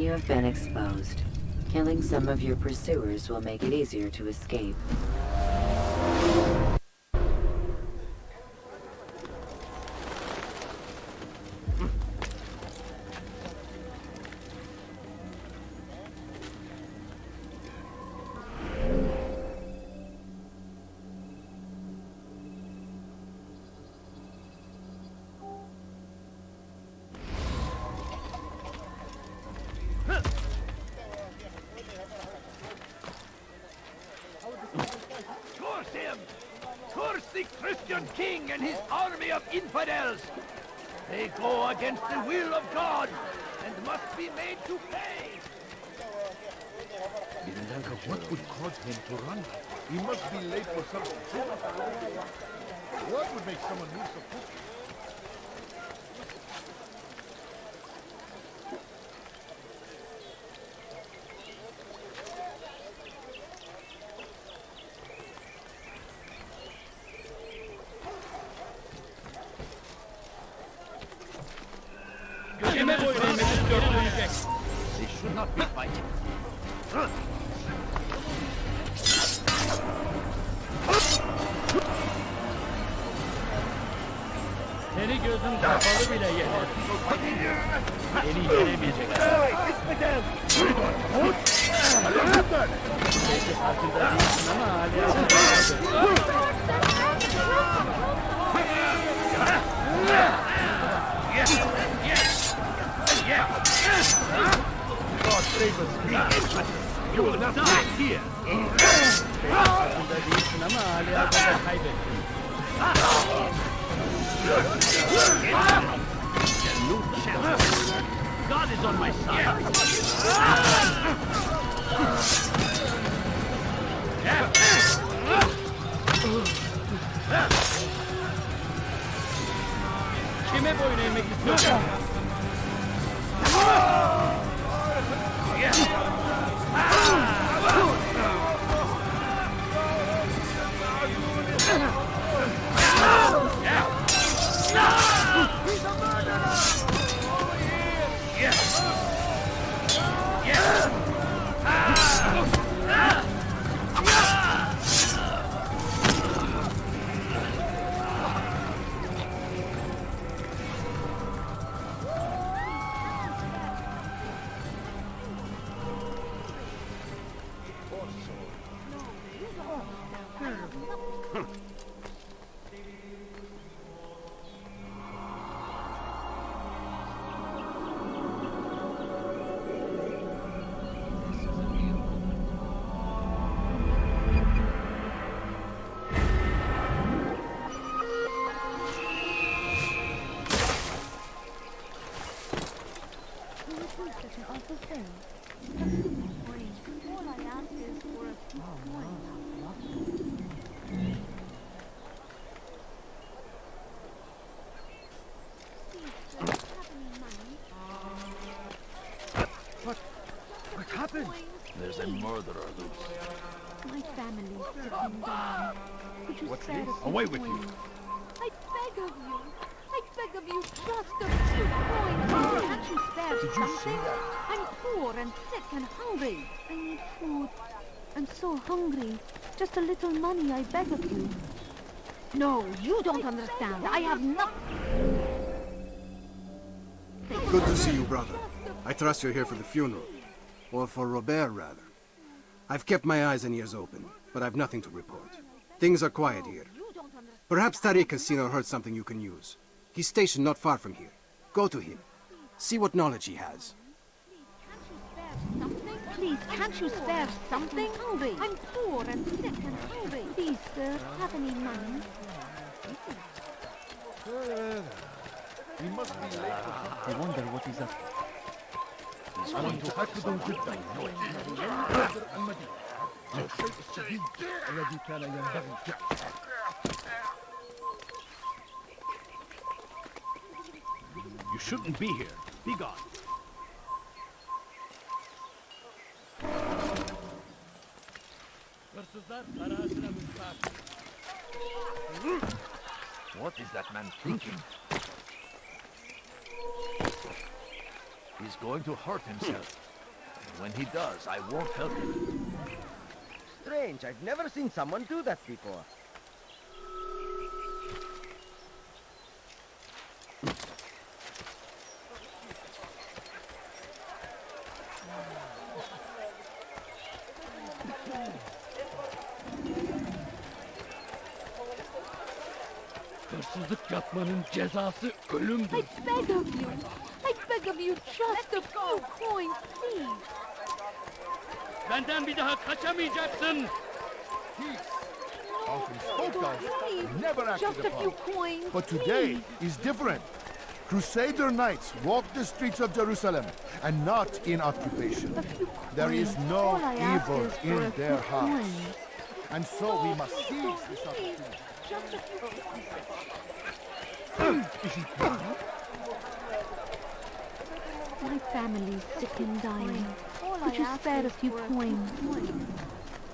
You have been exposed. Killing some of your pursuers will make it easier to escape. Curse him! Curse the Christian king and his army of infidels! They go against the will of God and must be made to pay! What would cause him to run? He must be late for something. What would make someone move so quickly? They should not be fighting. Seni gözün kapalı bile yeter. Beni yenemeyecekler. Belki farkında değilsin ama hala God save us, me. You will not die here. farkında değilsin ama hala da kaybettin. No chance. God is on my side. Kime boyun eğmek istiyorsun? Such an awful thing. All I ask is for a few coins. What happened? There's a murderer loose. My family's sitting down. Could you spare a few Away with you. coins? I beg of you. I beg of you, just a few coins. Can't you spare Did you something? see that? I'm poor and sick and hungry. I need food. I'm so hungry. Just a little money, I beg of you. No, you don't understand. I have nothing. Good to see you, brother. I trust you're here for the funeral. Or for Robert, rather. I've kept my eyes and ears open, but I've nothing to report. Things are quiet here. Perhaps Tariq has seen or heard something you can use. He's stationed not far from here. Go to him. See what knowledge he has. Please, can't you spare something? Hungry. I'm poor and sick and hungry. Please, sir, have any money? He must be late for something. I wonder what he's up to. He's going to have to do جدا. الشيء الشديد الذي كان ينبغي فعله. You shouldn't be here. Be gone. What is that man thinking? He's going to hurt himself. When he does, I won't help him. Strange, I've never seen someone do that before. Hırsızlık yapmanın cezası ölümdür. I beg of you. I beg of you, just a few coins, please. Benden bir daha kaçamayacaksın. Often spoke of, Please, never acted just a few upon. coins, But today please. is different. Crusader knights walk the streets of Jerusalem and not in occupation. A few There is coins. no All I ask evil is for in a their few hearts. coins. And so we must seize this Please, opportunity. just a few coins. My family's sick and dying. Could you spare a few coins?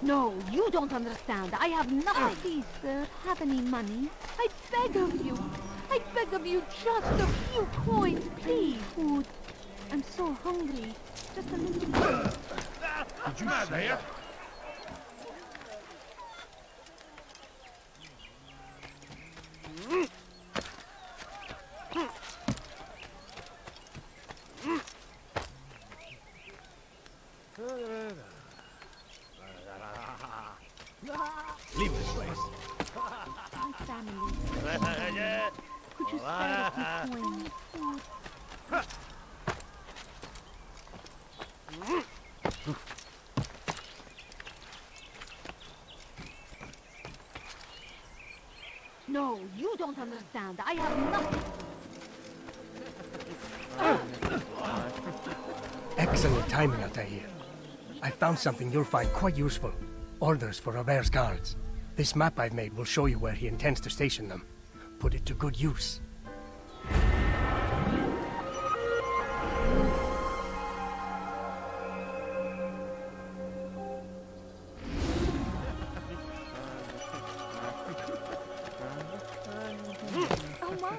No, you don't understand. I have nothing. Please, sir, have any money? I beg of you. I beg of you, just a few coins, please. Food. I'm so hungry. Just a little bit. Did you see that? Leave this place. My family. Could you spare a few coins? Food. No, you don't understand. I have nothing. Excellent timing, Altair. I found something you'll find quite useful. Orders for Robert's guards. This map I've made will show you where he intends to station them. Put it to good use. Oh my.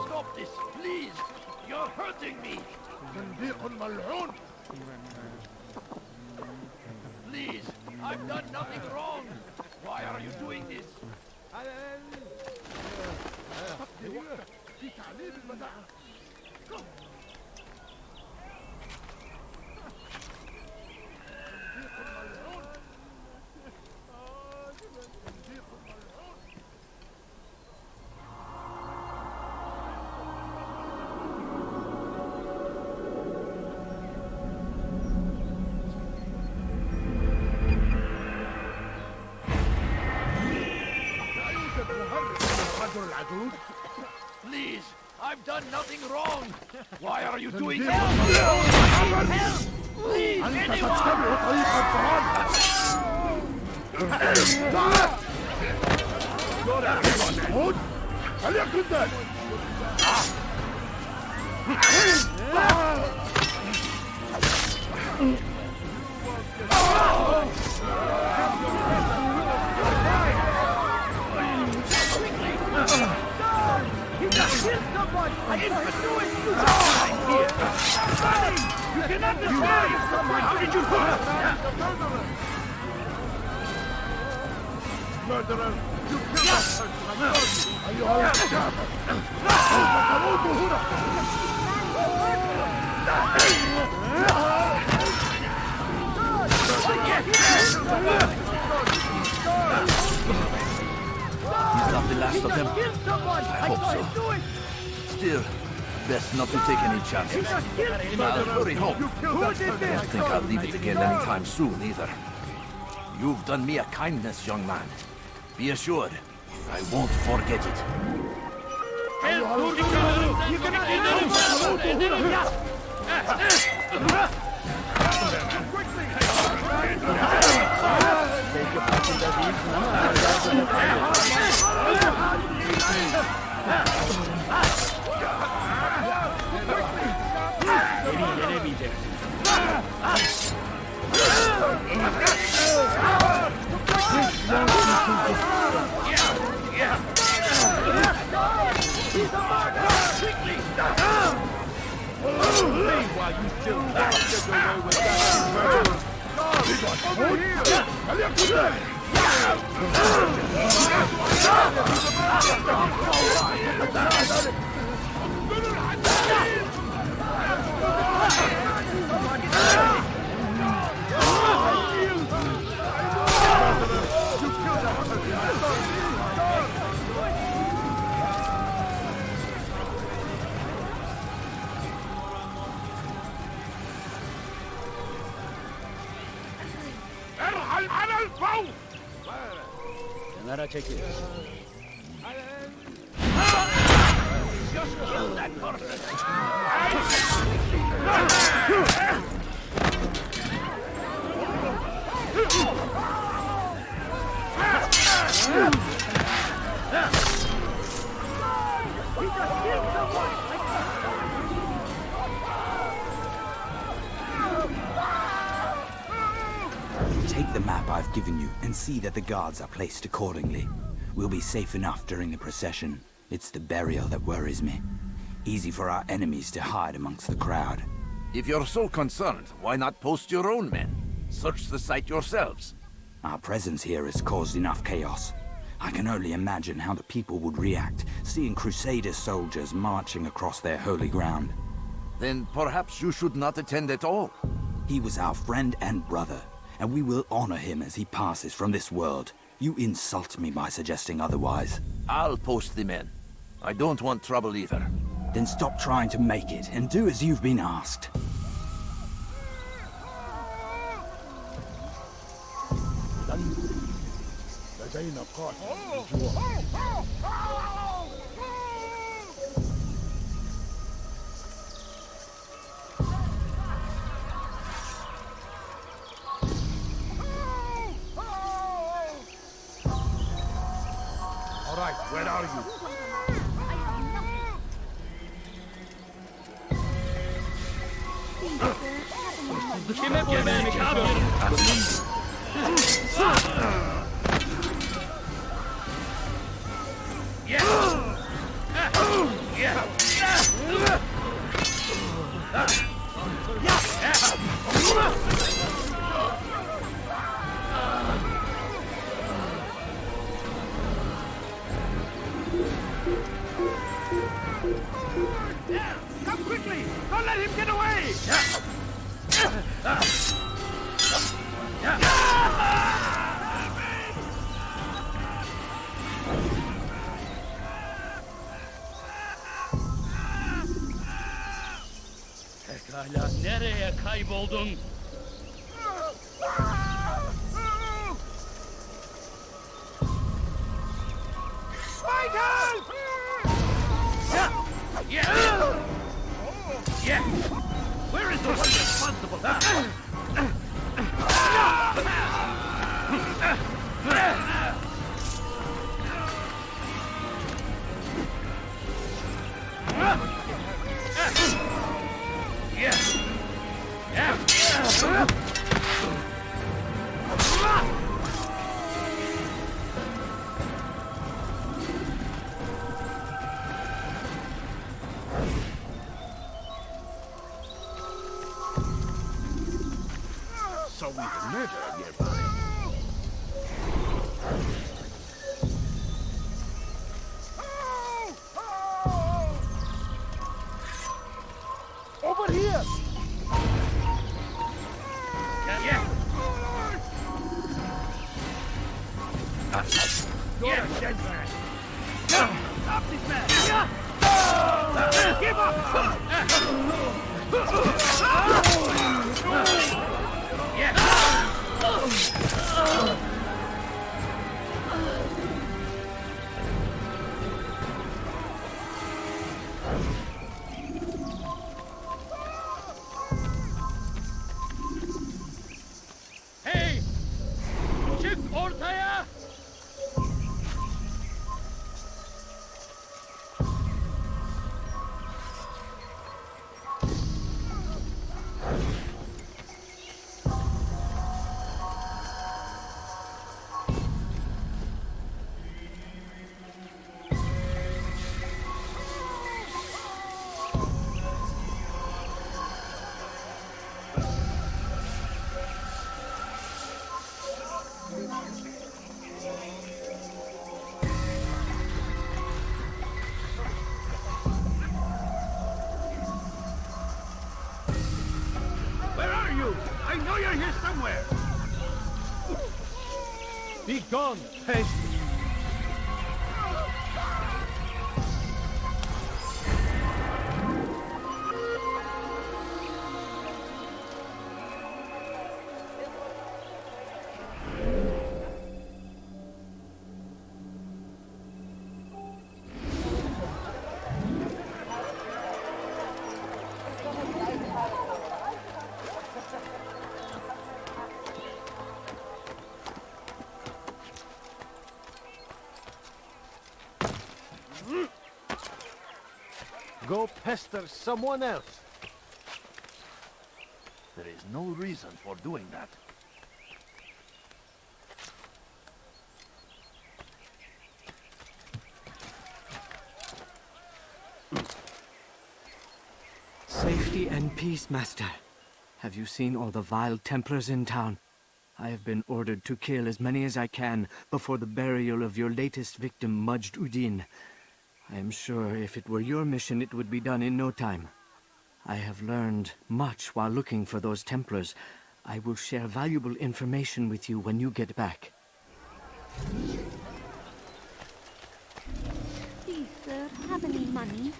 Stop this, please! You're hurting me! Please, I've done nothing wrong! Why are you doing this? Please, I've done nothing wrong! Why are you doing this? Help! Help! Please, anyone! How did you put Murderer! You killed us! Are you all right? He's not the last of them. I hope so. Still, best not to take any chances. I'll hurry home. I don't think I'll leave it again anytime soon, either. You've done me a kindness, young man. Be assured, I won't forget it. while you still want to get away with that. Over here! Kenara çekil. Take the map I've given you and see that the guards are placed accordingly. We'll be safe enough during the procession. It's the burial that worries me. Easy for our enemies to hide amongst the crowd. If you're so concerned, why not post your own men? Search the site yourselves. Our presence here has caused enough chaos. I can only imagine how the people would react, seeing Crusader soldiers marching across their holy ground. Then perhaps you should not attend at all. He was our friend and brother, and we will honor him as he passes from this world. You insult me by suggesting otherwise. I'll post the men. I don't want trouble either. Then stop trying to make it, and do as you've been asked. All right, where are you? Kime boy vermiş abi? Come quickly! Don't let him get away! Pekala, nereye kayboldun? Yeah! Where is the one responsible? So we murder nearby. Over here! Yeah. You're a dead man! Stop this man! Give up! Hey! Çık ortaya! Be gone, pest! Go pester someone else. There is no reason for doing that. Safety and peace, Master. Have you seen all the vile Templars in town? I have been ordered to kill as many as I can before the burial of your latest victim, Majd Udin. I am sure if it were your mission, it would be done in no time. I have learned much while looking for those Templars. I will share valuable information with you when you get back. Please, sir, have any money?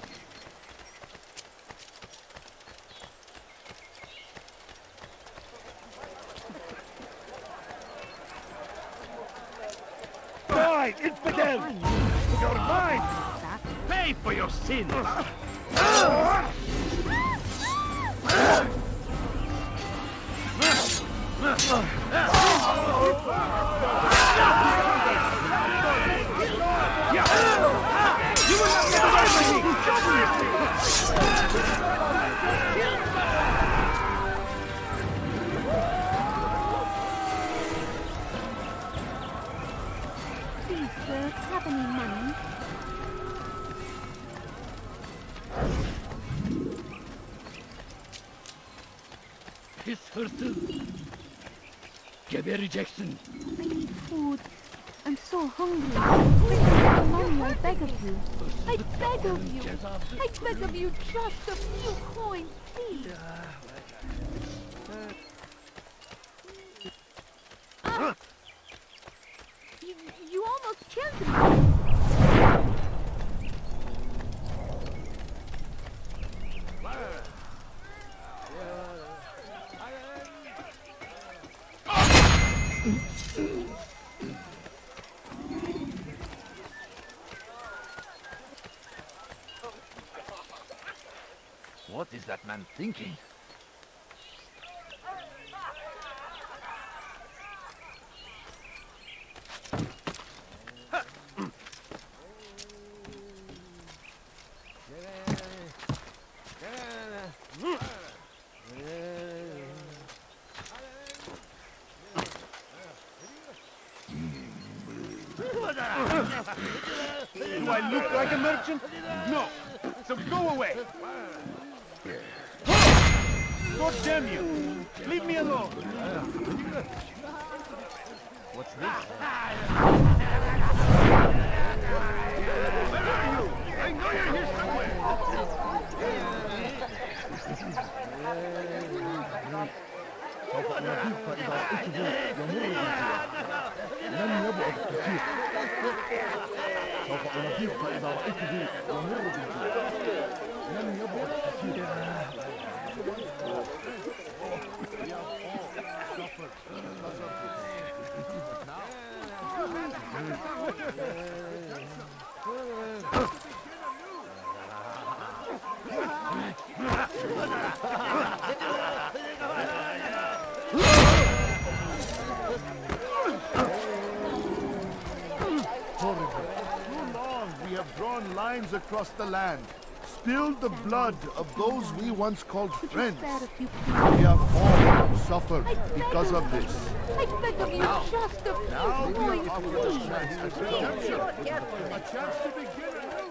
Die, infidel! You're mine! Pay for your sins! Please, sir, have any money? Pis hırsız! Gebereceksin! I need food. I'm so hungry. Bring me some money, I beg of you. I beg of you. I beg of you, just a few coins, please. Ah! You almost killed me. What is that man thinking? Do I look like a merchant? No. So go away. God damn you! Leave me alone! What's this? Where are you? I know you're here drawn lines across the land, spilled the blood of those we once called friends. We have all suffered because of this. I beg of you, just a Now few we coins, offer a please. chance at redemption. A chance to begin anew.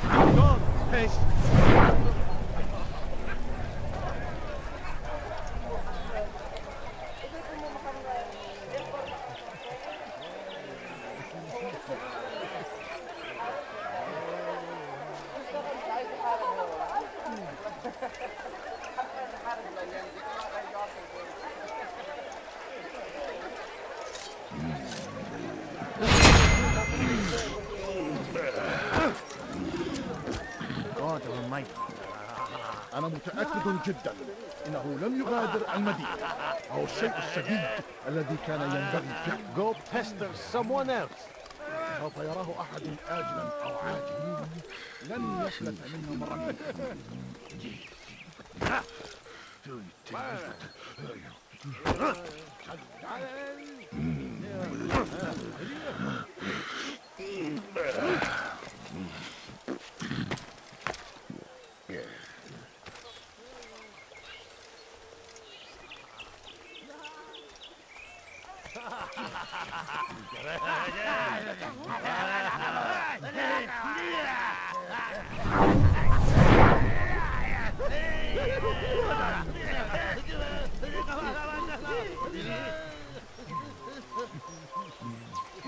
Be gone, pest! أنا متأكد جدا إنه لم يغادر المدينة أو الشيء الشديد الذي كان ينبغي فعله. Go pester someone else. سوف يراه أحد آجلا أو عاجلا لن يفلت منه مرة.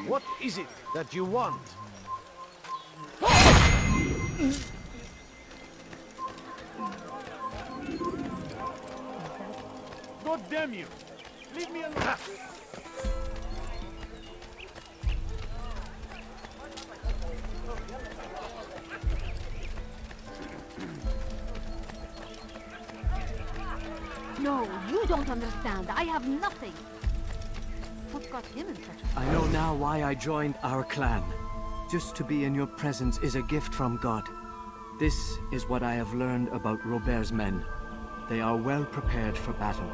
What is it that you want? God damn you! Leave me alone! No, you don't understand. I have nothing. What got him in such a... I know now why I joined our clan. Just to be in your presence is a gift from God. This is what I have learned about Robert's men. They are well prepared for battle.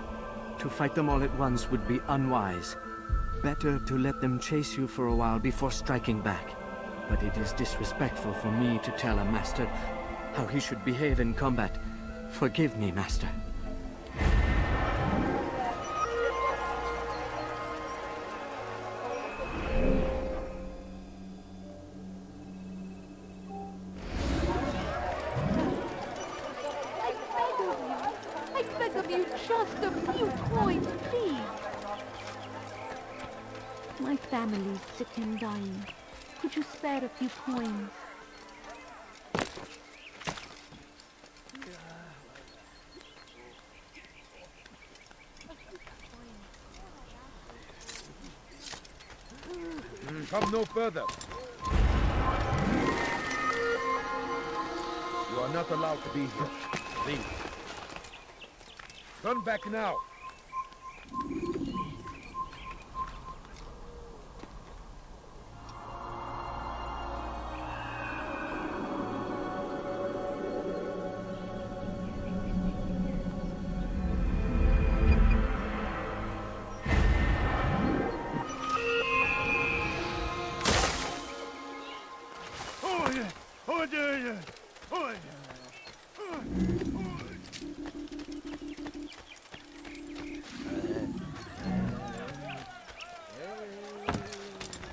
To fight them all at once would be unwise. Better to let them chase you for a while before striking back. But it is disrespectful for me to tell a master how he should behave in combat. Forgive me, master. I beg of you, just a few coins, please. My family's sick and dying. Could you spare a few coins? Come no further. You are not allowed to be here. Leave. Turn back now.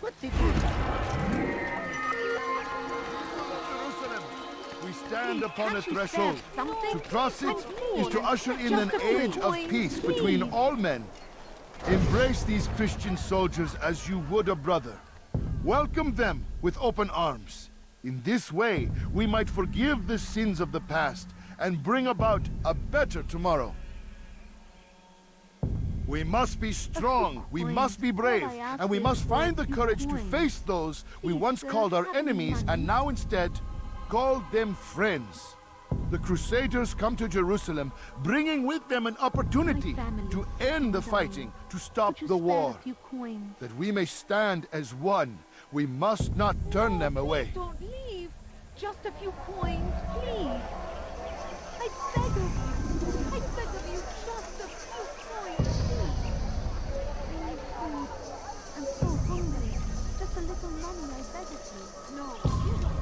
What's it? Jerusalem, we stand upon a Can't you threshold. spare something? To cross it Come is to on, usher in just an a few age of coins, peace between please. all men. Embrace these Christian soldiers as you would a brother. Welcome them with open arms. In this way, we might forgive the sins of the past and bring about a better tomorrow. We must be strong, we must be brave, and we must find the courage to face those we once called our enemies and now instead call them friends. The Crusaders come to Jerusalem, bringing with them an opportunity to end the fighting, to stop Could you the spare war. a few coins? That we may stand as one, we must not turn them away. Don't leave. Just a few coins, please. I beg of you. I beg of you, just a few coins, please. I need food. I'm so hungry. Just a little money, I beg of you. No, you don't.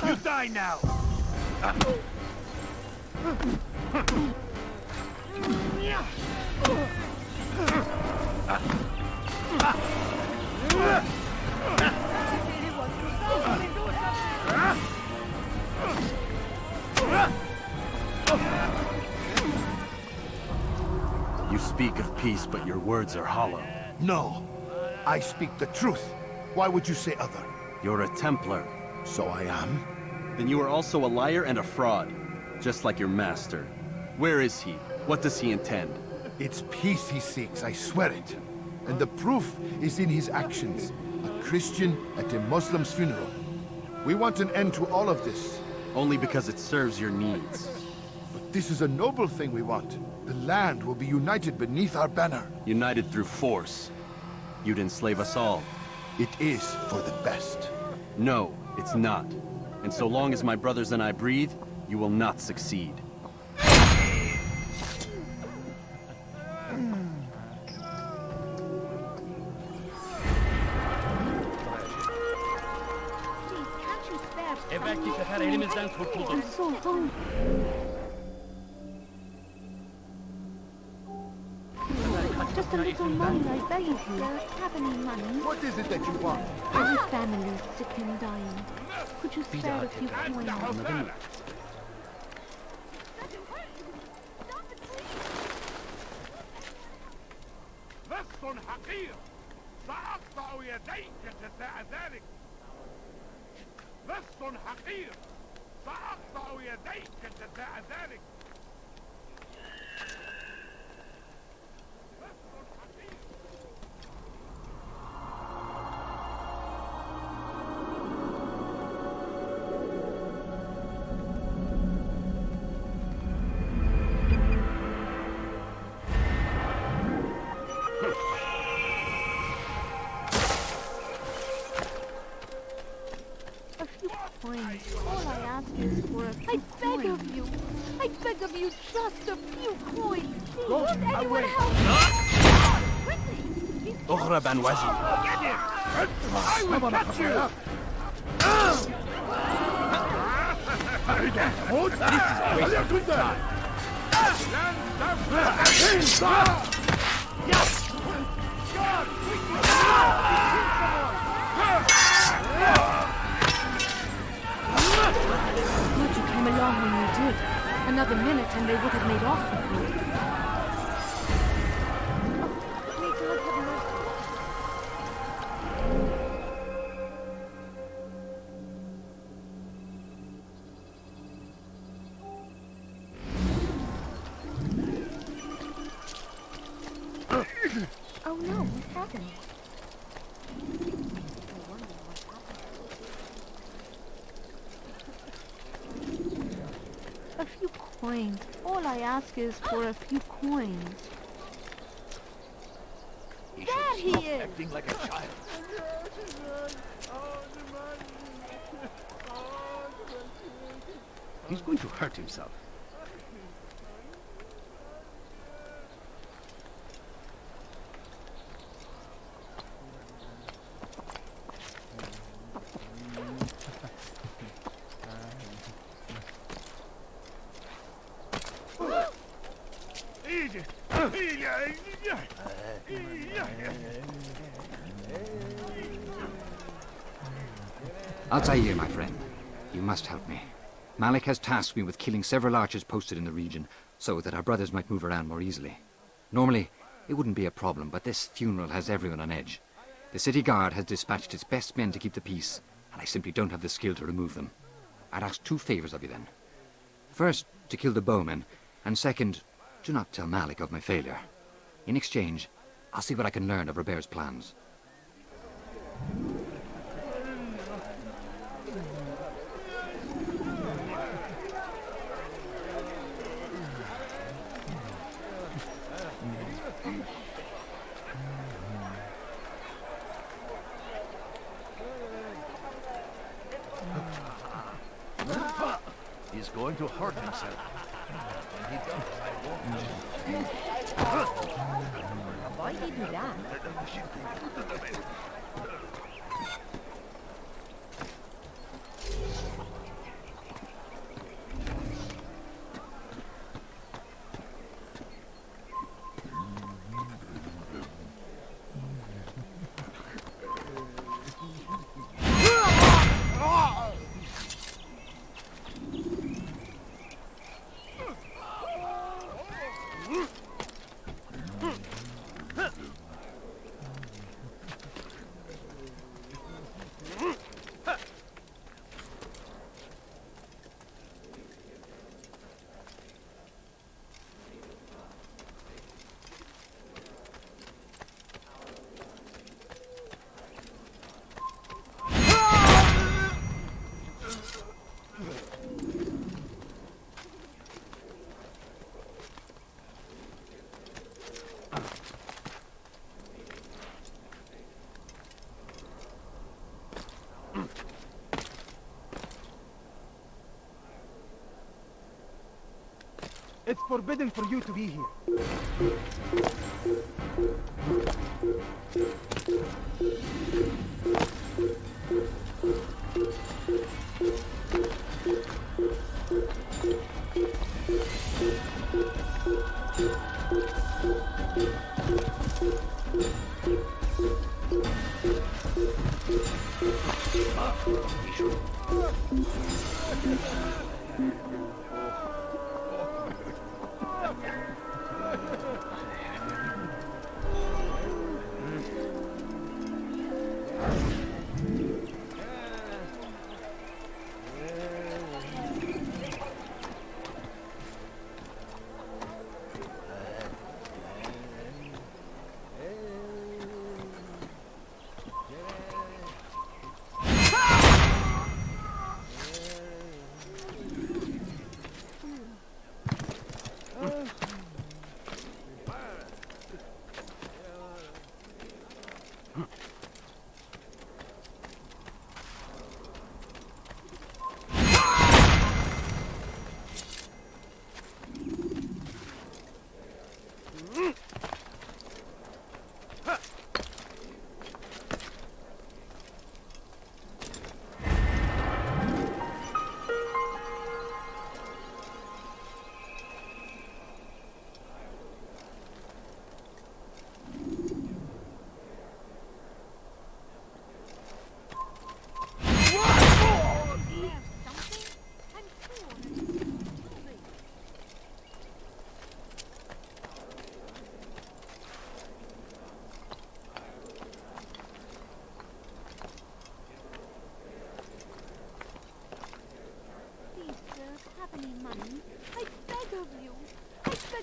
You die now! You speak of peace, but your words are hollow. No, I speak the truth. Why would you say other? You're a Templar. So I am. Then you are also a liar and a fraud, just like your master. Where is he? What does he intend? It's peace he seeks, I swear it. And the proof is in his actions. A Christian at a Muslim's funeral. We want an end to all of this. Only because it serves your needs. But this is a noble thing we want. The land will be united beneath our banner. United through force. You'd enslave us all. It is for the best. No, it's not. And so long as my brothers and I breathe, you will not succeed. Evet, bu sefer elimizden kurtulduk. I'm so hungry. Just a little money, I beg of you. Have any money? What is it that you want? My family is sick and dying. Could you spare a few coins? لص حقير سأقطع يديك جزاء ذلك لص حقير سأقطع يديك جزاء ذلك A few coins. All I ask is for a few coins. I beg of you, just a few coins. Please, won't anyone help me? Quickly! اهرب عن وجهي. I will catch you! Good you came along when you did. Another minute and they would have made off with me. May God have mercy. Oh no, what happened? A few coins. All I ask is for a few coins. There he is! Acting like a child. He's going to hurt himself. Altair, my friend, you must help me. Malik has tasked me with killing several archers posted in the region, so that our brothers might move around more easily. Normally, it wouldn't be a problem, but this funeral has everyone on edge. The city guard has dispatched its best men to keep the peace, and I simply don't have the skill to remove them. I'd ask two favors of you then. First, to kill the bowmen, and second, do not tell Malik of my failure. In exchange, I'll see what I can learn of Robert's plans. He's going to hurt himself. When he does, I won't. Why did you do that? It's forbidden for you to be here.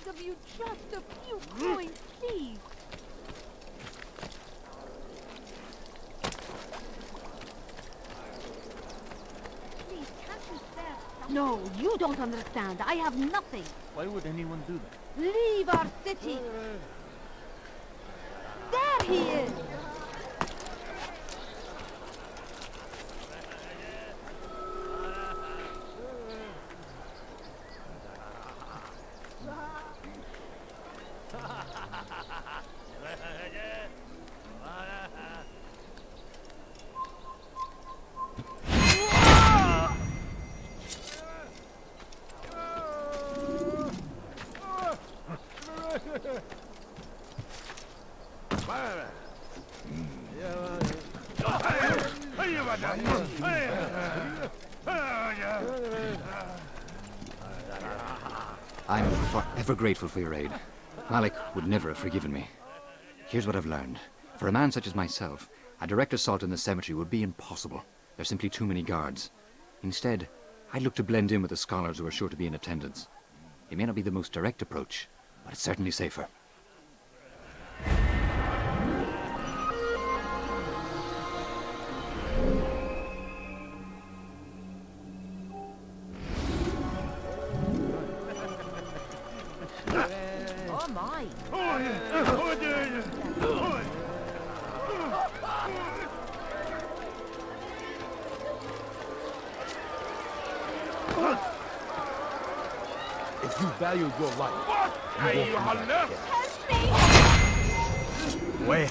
Of you, just a few coins, please. Please, can't you spare something? No, you don't understand. I have nothing. Why would anyone do that? Leave our city. There he is. I'm forever grateful for your aid. Malik would never have forgiven me. Here's what I've learned. For a man such as myself, a direct assault on the cemetery would be impossible. There's simply too many guards. Instead, I'd look to blend in with the scholars who are sure to be in attendance. It may not be the most direct approach, but it's certainly safer. Oh my! If you value your life, you won't come back again. Wait.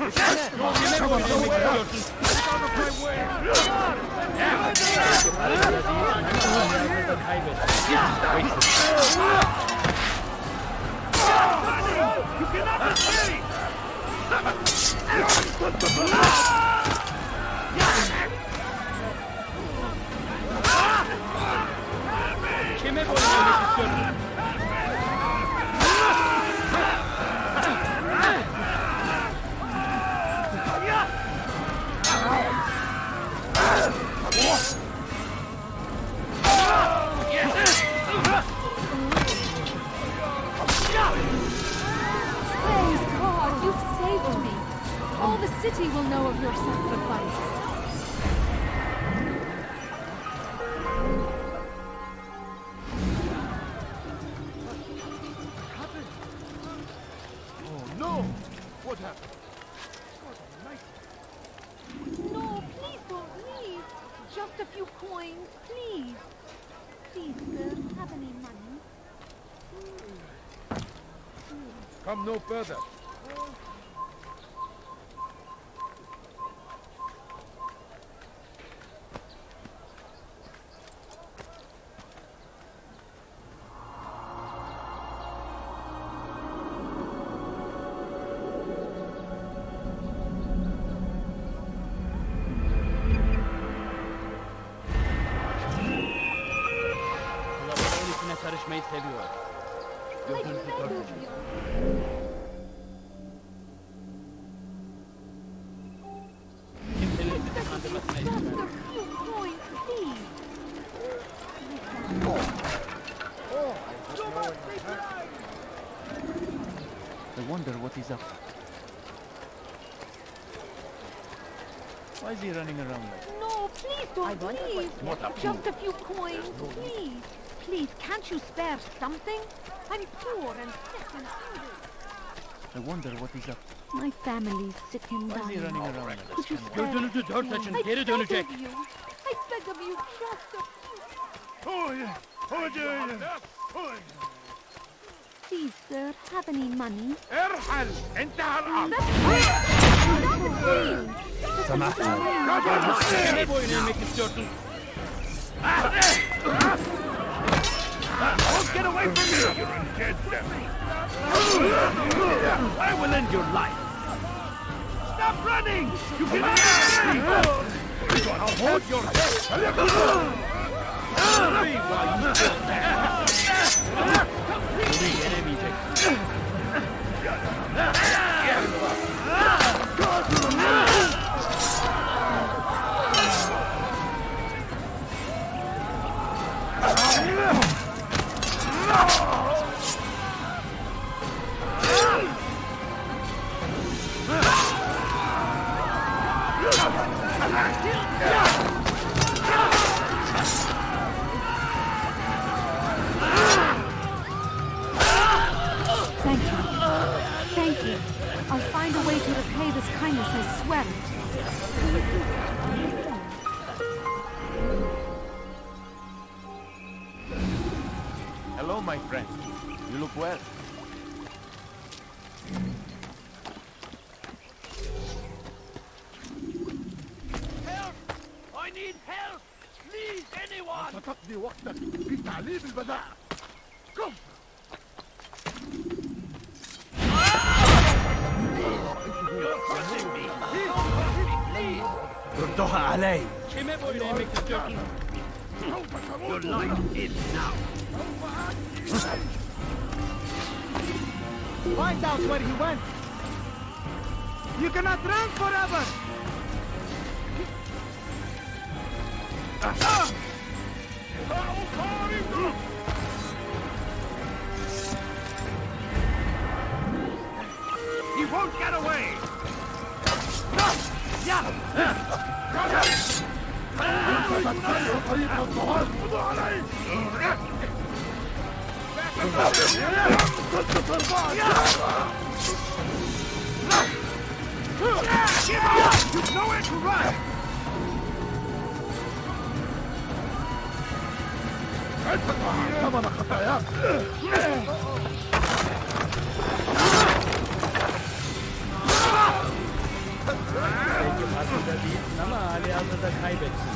All the city will know of your sacrifice. Oh no! What happened? No, please don't leave. Just a few coins, please. Please, sir, have any money? come no further. Kalabalığın içine karışmayı seviyor. Gözünüzü dört açın. Kimsenin sizi kandırmasına izin vermem. I wonder what he's up to. Why is he running around like that? No, please don't, please. What a Just fool. a few coins, please. Please, can't you spare something? I'm poor and sick and hungry. I wonder what he's up to. My family's sick and Why is he dying. running around like Could you that? spare Gözünüzü dört a few? açın, I geri beg dönecek. of you. I beg of you, just a few. Please, sir, have any money? ارحل انتهى الامر. Kime boyun eğmek istiyorsun? Don't get away from me! You're in dead I will end your life! Stop running! You cannot escape! I'll hold your head! Yenemeyecek. Thank you. Thank you. I'll find a way to repay this kindness, I swear it. Hello, my friend. You look well. Help! I need help! Please, anyone! ستقضي وقتك في تعليم البداء. Come! You're pushing me! Please! ردوها علي. Kime boyun eğmek istiyorsun? Your life ends now! Find out where he went. You cannot run forever. He won't get away! You've nowhere to run! ثمن خطاياك Belki farkında değilsin ama hali hazırda kaybettin.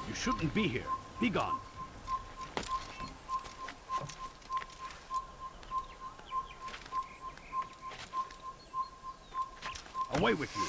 You shouldn't be here. Be gone. Away with you.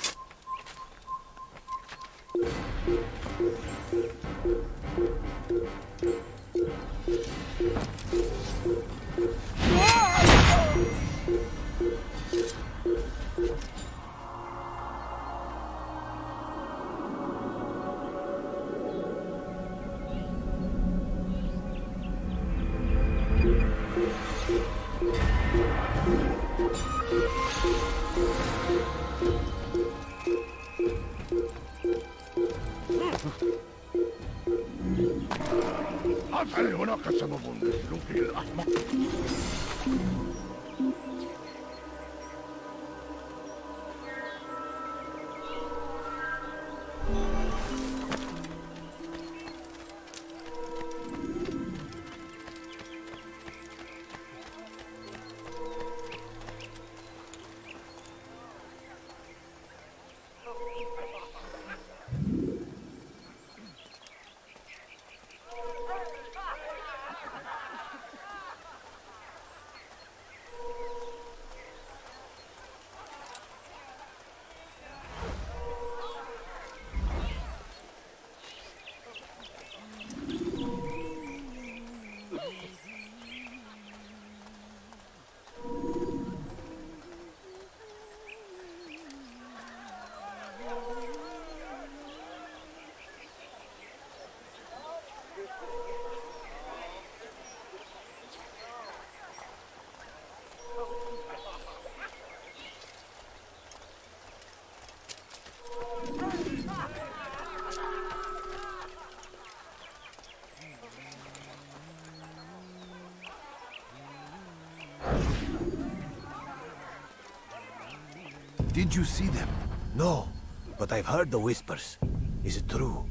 Did you see them? No, but I've heard the whispers. Is it true?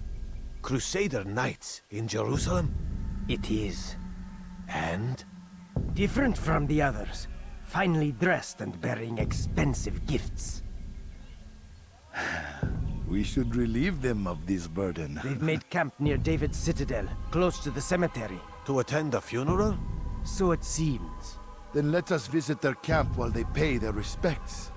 Crusader Knights in Jerusalem? It is. And? Different from the others. Finely dressed and bearing expensive gifts. We should relieve them of this burden. They've made camp near David's citadel, close to the cemetery. To attend a funeral? So it seems. Then let us visit their camp while they pay their respects.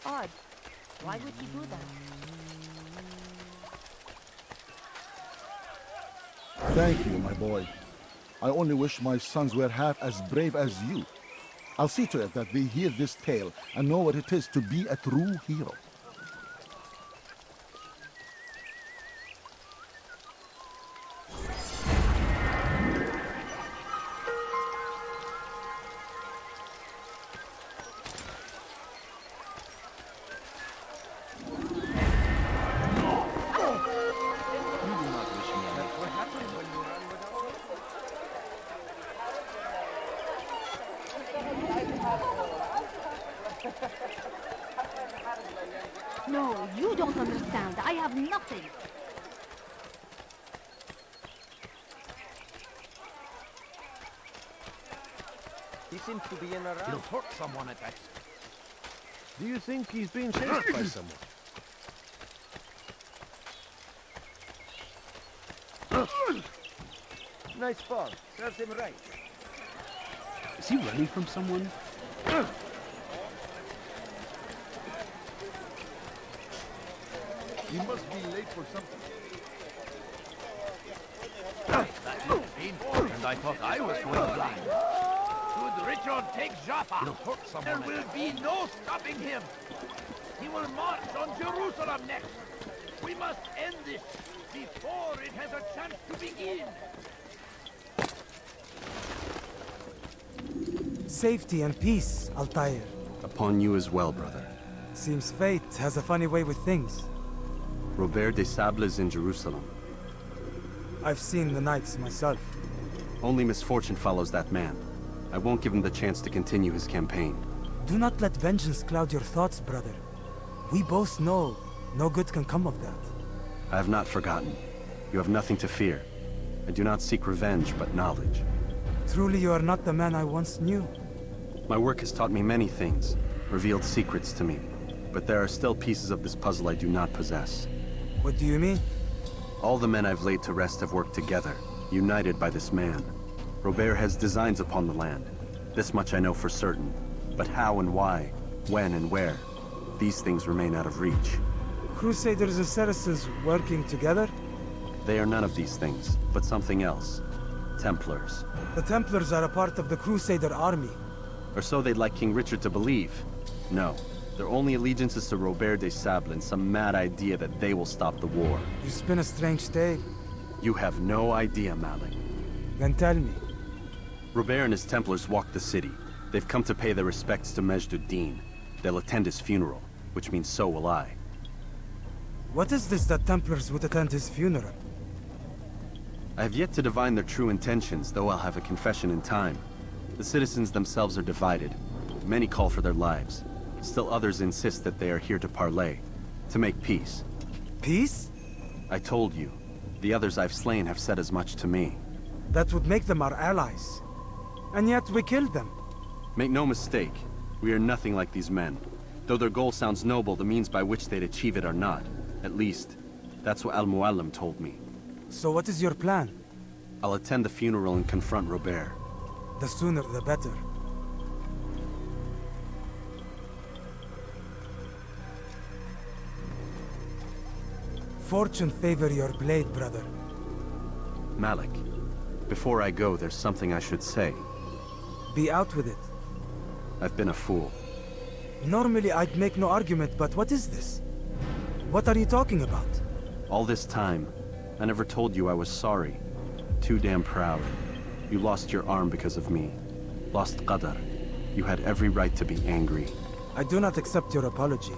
Odd. Why would he do that? Thank you, my boy. I only wish my sons were half as brave as you. I'll see to it that they hear this tale and know what it is to be a true hero. No, you don't understand. I have nothing. He seems to be in a round. He'll hurt someone at that. Do you think he's being chased by someone? Nice fall. Serves him right. Is he running from someone? He must be late for something. That looked painful, and I thought I was going blind. Should Richard take Jaffa, there will be no stopping him. He will march on Jerusalem next. We must end this before it has a chance to begin. Safety and peace, Altair. Upon you as well, brother. Seems fate has a funny way with things. Robert de Sable is in Jerusalem. I've seen the knights myself. Only misfortune follows that man. I won't give him the chance to continue his campaign. Do not let vengeance cloud your thoughts, brother. We both know no good can come of that. I have not forgotten. You have nothing to fear. I do not seek revenge, but knowledge. Truly you are not the man I once knew. My work has taught me many things, revealed secrets to me. But there are still pieces of this puzzle I do not possess. What do you mean? All the men I've laid to rest have worked together, united by this man. Robert has designs upon the land. This much I know for certain. But how and why, when and where, these things remain out of reach. Crusaders and Saracens working together? They are none of these things, but something else. Templars. The Templars are a part of the Crusader army. Or so they'd like King Richard to believe. No, their only allegiance is to Robert de Sable and some mad idea that they will stop the war. You spin a strange tale. You have no idea, Malik. Then tell me. Robert and his Templars walk the city. They've come to pay their respects to Majd ad-Din. They'll attend his funeral, which means so will I. What is this that Templars would attend his funeral? I have yet to divine their true intentions, though I'll have a confession in time. The citizens themselves are divided. Many call for their lives. Still others insist that they are here to parley, to make peace. Peace? I told you. The others I've slain have said as much to me. That would make them our allies. And yet we killed them. Make no mistake, we are nothing like these men. Though their goal sounds noble, the means by which they'd achieve it are not. At least, that's what Al-Mualim told me. So what is your plan? I'll attend the funeral and confront Robert. The sooner the better. Fortune favor your blade, brother. Malik, before I go, there's something I should say. Be out with it. I've been a fool. Normally I'd make no argument, but what is this? What are you talking about? All this time, I never told you I was sorry. Too damn proud. You lost your arm because of me. Lost Qadar. You had every right to be angry. I do not accept your apology.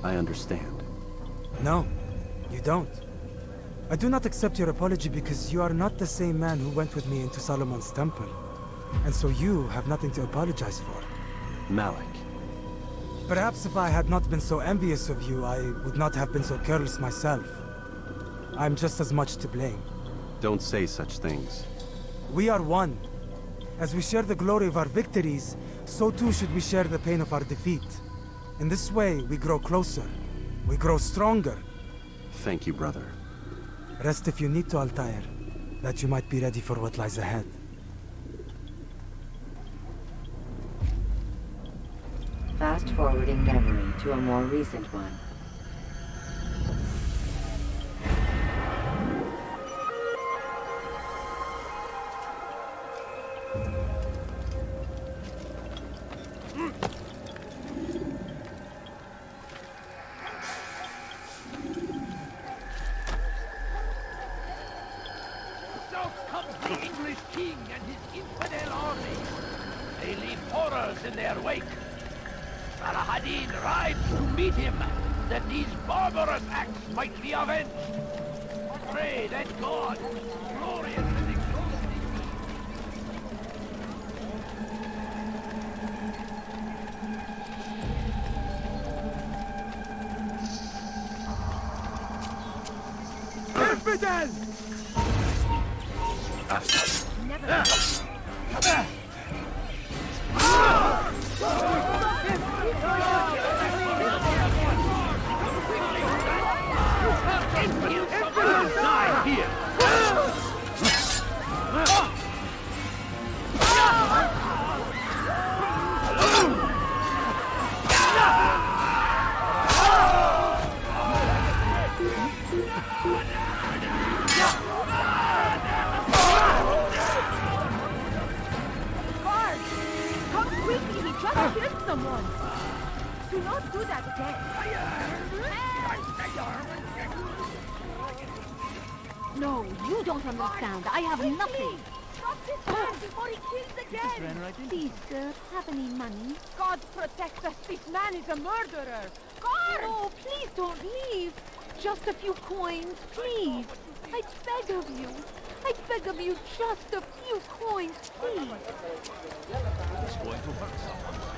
I understand. No, you don't. I do not accept your apology because you are not the same man who went with me into Solomon's temple. And so you have nothing to apologize for. Malik. Perhaps if I had not been so envious of you, I would not have been so careless myself. I'm just as much to blame. Don't say such things. We are one. As we share the glory of our victories, so too should we share the pain of our defeat. In this way, we grow closer. We grow stronger. Thank you, brother. Rest if you need to, Altair, that you might be ready for what lies ahead. Fast-forwarding memory to a more recent one. No, you don't understand. I have nothing. Before he kills again! Please, sir, have any money? God protect us! This man is a murderer! God! No, please don't leave. Just a few coins, please. I beg of you. I beg of you, just a few coins, please. It's going to hurt someone.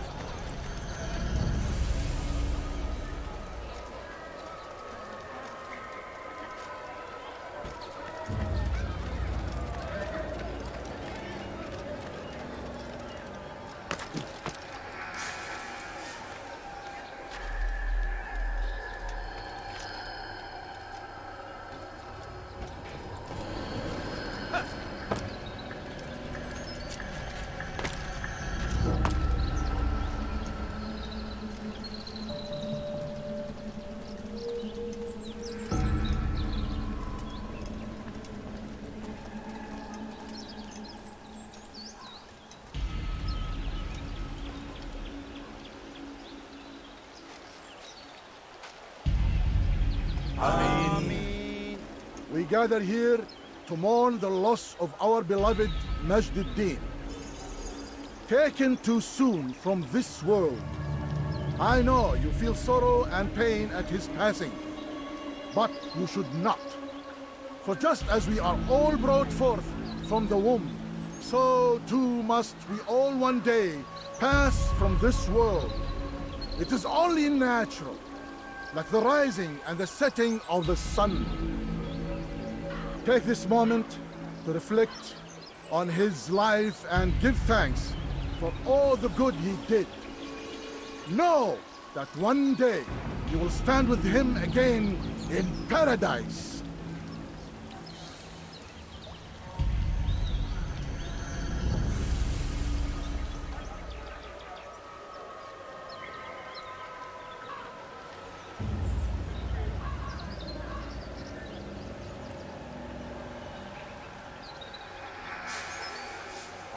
we gather here to mourn the loss of our beloved Majd ad-Din. Taken too soon from this world. I know you feel sorrow and pain at his passing, but you should not. For just as we are all brought forth from the womb, so too must we all one day pass from this world. It is only natural, like the rising and the setting of the sun. Take this moment to reflect on his life and give thanks for all the good he did. Know that one day you will stand with him again in paradise.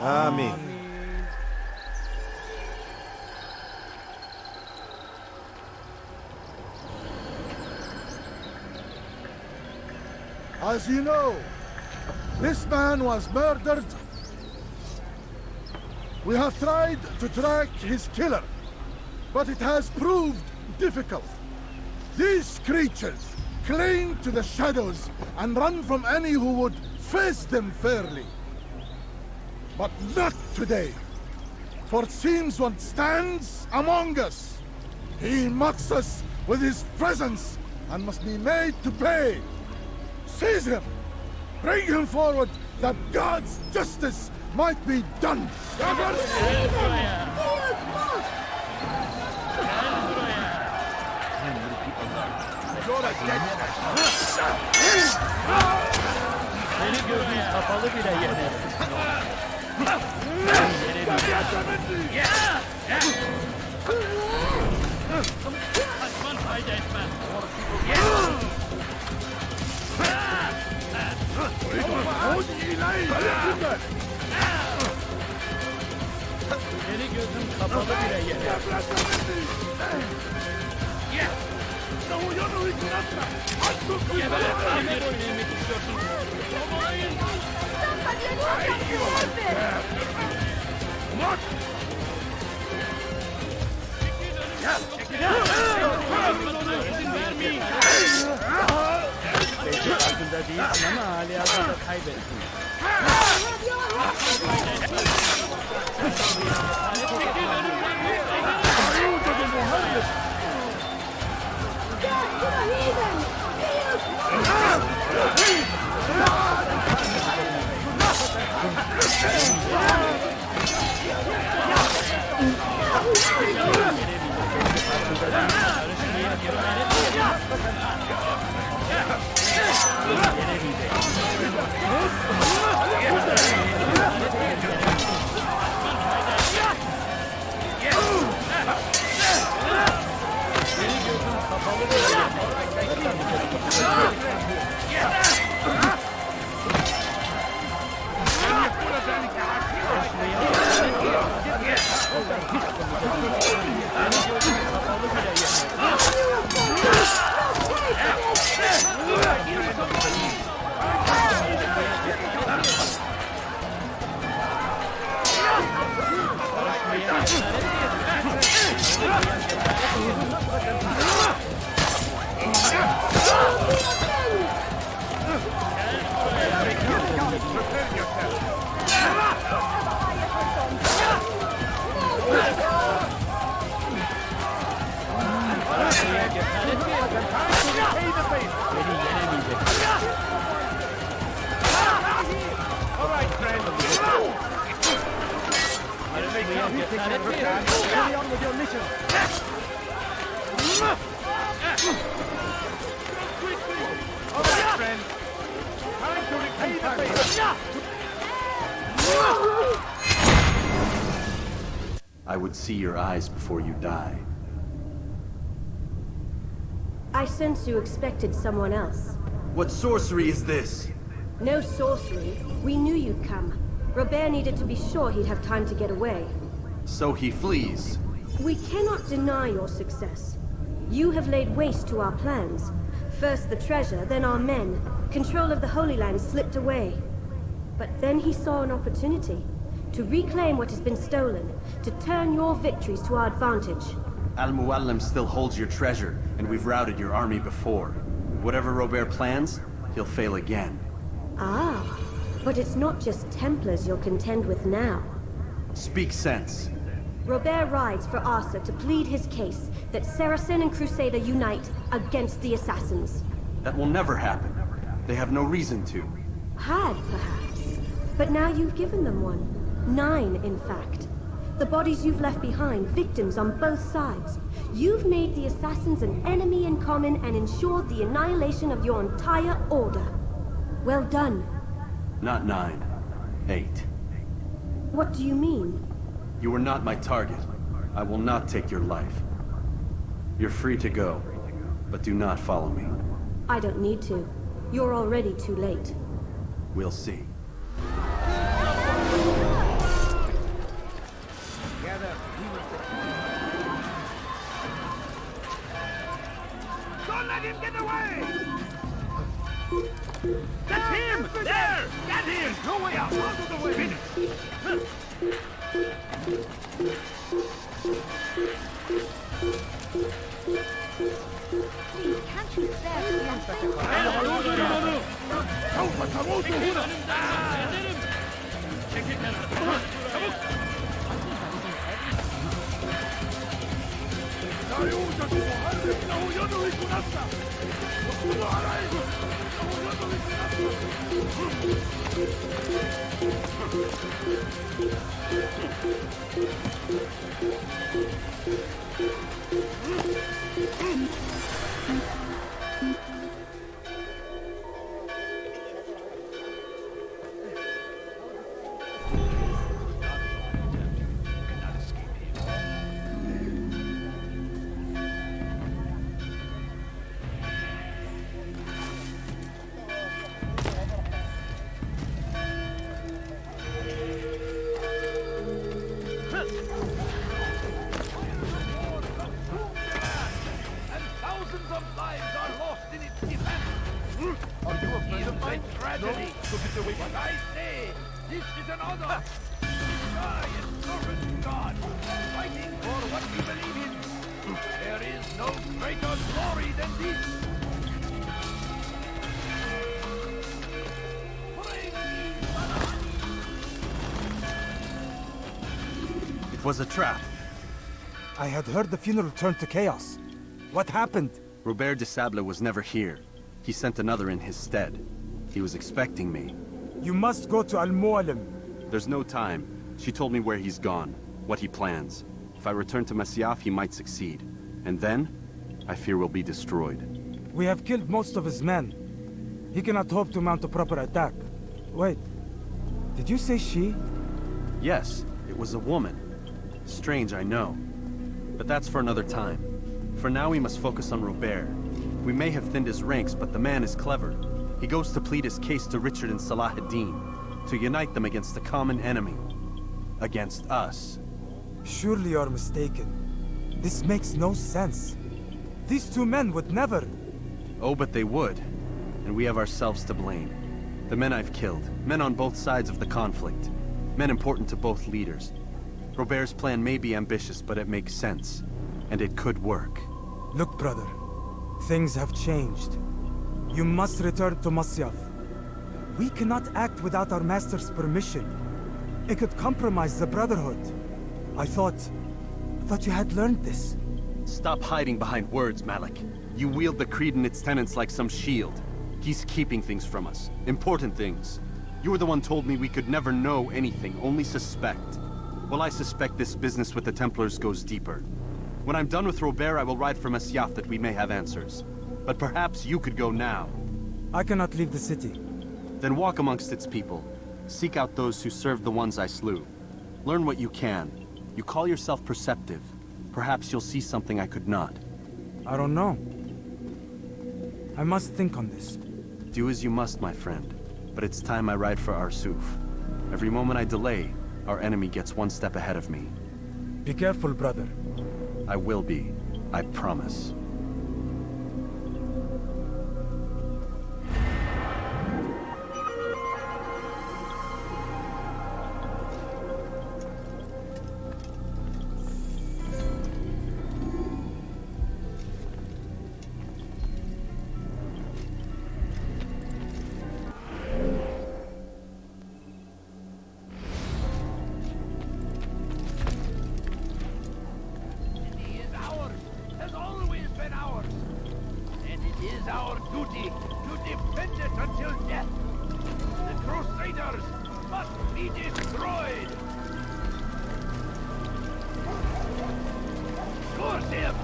Amen. As you know, this man was murdered. We have tried to track his killer, but it has proved difficult. These creatures cling to the shadows and run from any who would face them fairly. But not today, for it seems one stands among us. He mocks us with his presence and must be made to pay. Seize him! Bring him forward that God's justice might be done! Seni gözün kapalı bile yener. Kaçman fayda etmez. Seni gözün kapalı bile yener. Belki farkında değilsin ama halihazırda kaybettin. Carry on with your mission. All right, friend. Time to repay the favor. I would see your eyes before you die. I sense you expected someone else. What sorcery is this? No sorcery. We knew you'd come. Robert needed to be sure he'd have time to get away. So he flees. We cannot deny your success. You have laid waste to our plans. First the treasure, then our men. Control of the Holy Land slipped away. But then he saw an opportunity to reclaim what has been stolen, to turn your victories to our advantage. Al-Mualim still holds your treasure, and we've routed your army before. Whatever Robert plans, he'll fail again. Ah, but it's not just Templars you'll contend with now. Speak sense. Robert rides for Arsa to plead his case that Saracen and Crusader unite against the Assassins. That will never happen. They have no reason to. Had, perhaps. But now you've given them one. 9, in fact. The bodies you've left behind, victims on both sides. You've made the Assassins an enemy in common and ensured the annihilation of your entire order. Well done. Not 9. 8. What do you mean? You were not my target. I will not take your life. You're free to go, but do not follow me. I don't need to. You're already too late. We'll see. Don't let him get away! That's him! There! Get him! No way out! Out of the way! Finish! Please, can't you spare me? سوف تموت هنا! لا يوجد محرك له يدرك نفسه! اقبضوا عليه! له يدرك tragedy. What I say, this is an honor. I am servant to God, fighting for what we believe in. There is no greater glory than this. It was a trap. I had heard the funeral turned to chaos. What happened? Robert de Sable was never here. He sent another in his stead. He was expecting me. You must go to Al-Mualim. There's no time. She told me where he's gone, what he plans. If I return to Masyaf, he might succeed. And then, I fear we'll be destroyed. We have killed most of his men. He cannot hope to mount a proper attack. Wait, did you say she? Yes, it was a woman. Strange, I know. But that's for another time. For now, we must focus on Robert. We may have thinned his ranks, but the man is clever. He goes to plead his case to Richard and Salah ad-Din, to unite them against the common enemy. Against us. Surely you're mistaken. This makes no sense. These two men would never... Oh, but they would. And we have ourselves to blame. The men I've killed, men on both sides of the conflict. Men important to both leaders. Robert's plan may be ambitious, but it makes sense. And it could work. Look, brother. Things have changed. You must return to Masyaf. We cannot act without our master's permission. It could compromise the Brotherhood. I thought you had learned this. Stop hiding behind words, Malik. You wield the creed and its tenets like some shield. He's keeping things from us. Important things. You were the one told me we could never know anything, only suspect. Well, I suspect this business with the Templars goes deeper. When I'm done with Robert, I will ride for Masyaf that we may have answers. But perhaps you could go now. I cannot leave the city. Then walk amongst its people. Seek out those who served the ones I slew. Learn what you can. You call yourself perceptive. Perhaps you'll see something I could not. I don't know. I must think on this. Do as you must, my friend. But it's time I ride for Arsuf. Every moment I delay, our enemy gets one step ahead of me. Be careful, brother. I will be. I promise. be destroyed! Curse him!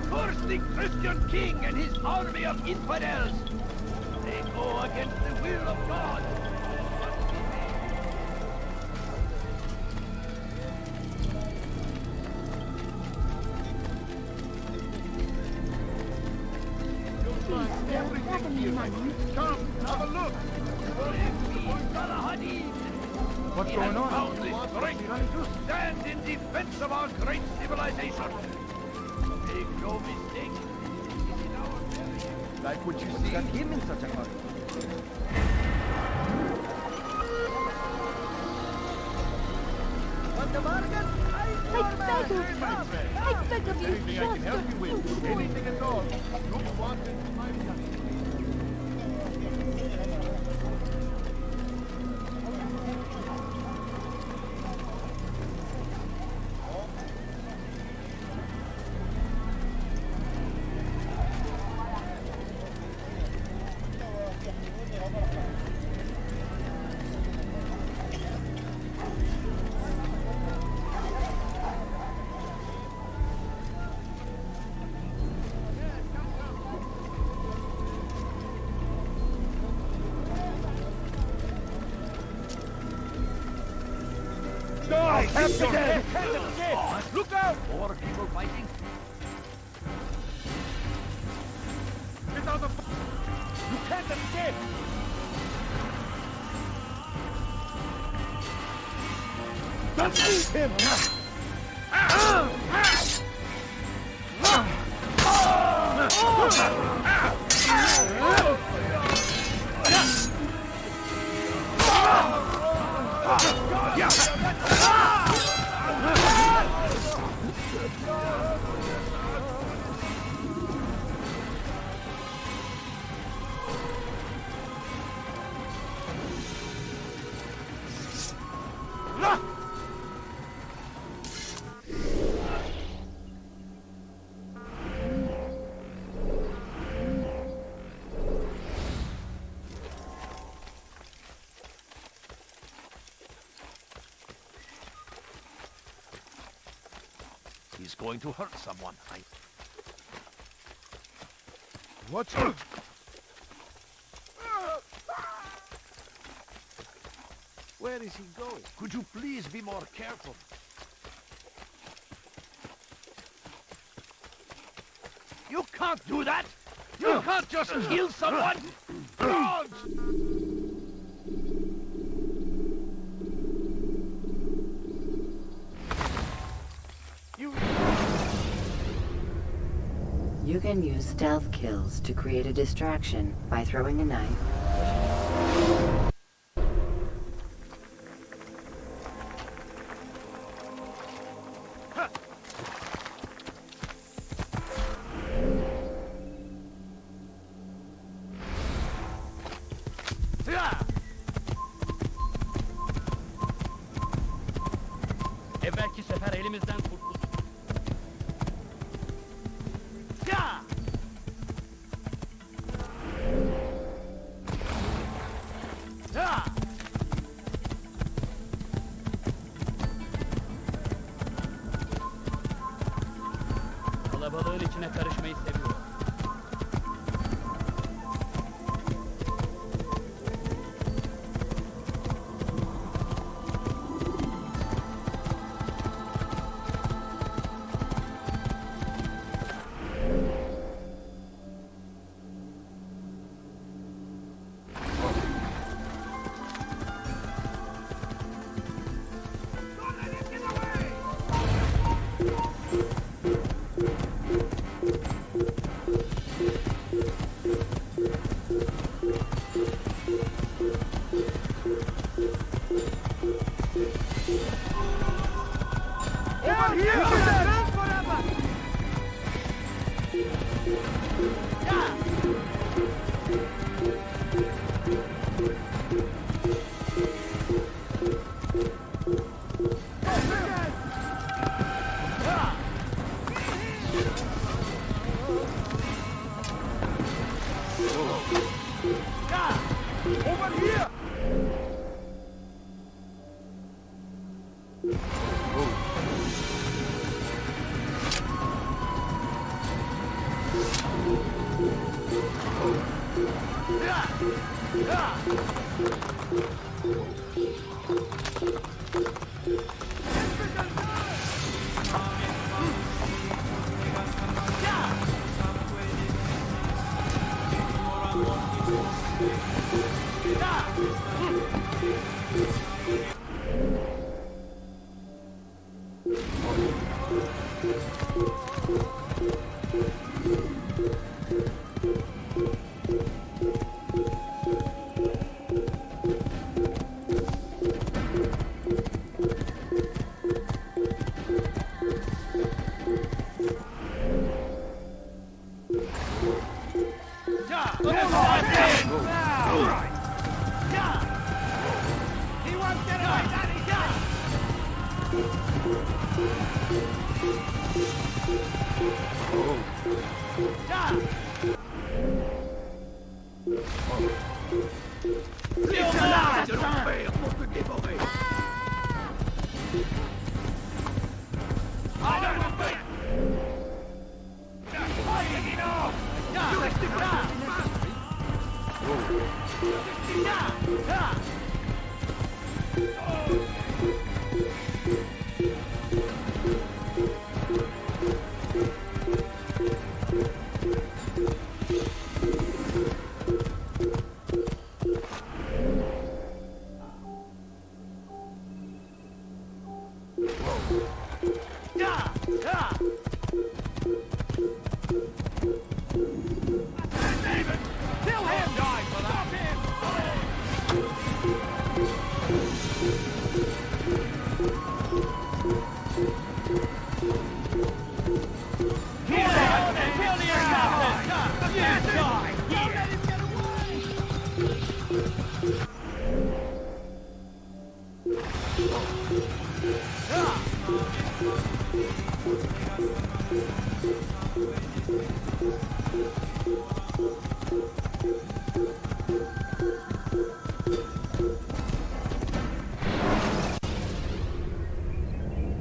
Curse the Christian king and his army of infidels! They go against the will of God! Come, have a look! What's going on? Found the strength to stand in defense of our great civilization. Make no mistake. Like what you see. Got him in such a hurry. Want the bargain? I beg of you, Anything I can help you with, anything at all. Look wanted in my country. Look out! More people fighting. Get out of... You can't escape! Don't shoot him! He's going to hurt someone. Watch out! Where is he going? Could you please be more careful? You can't do that! You can't just kill someone! Dogs! You can use stealth kills to create a distraction by throwing a knife. Evvelki sefer elimizden kurtulduk. Kalabalığın içine karışmayı seviyor.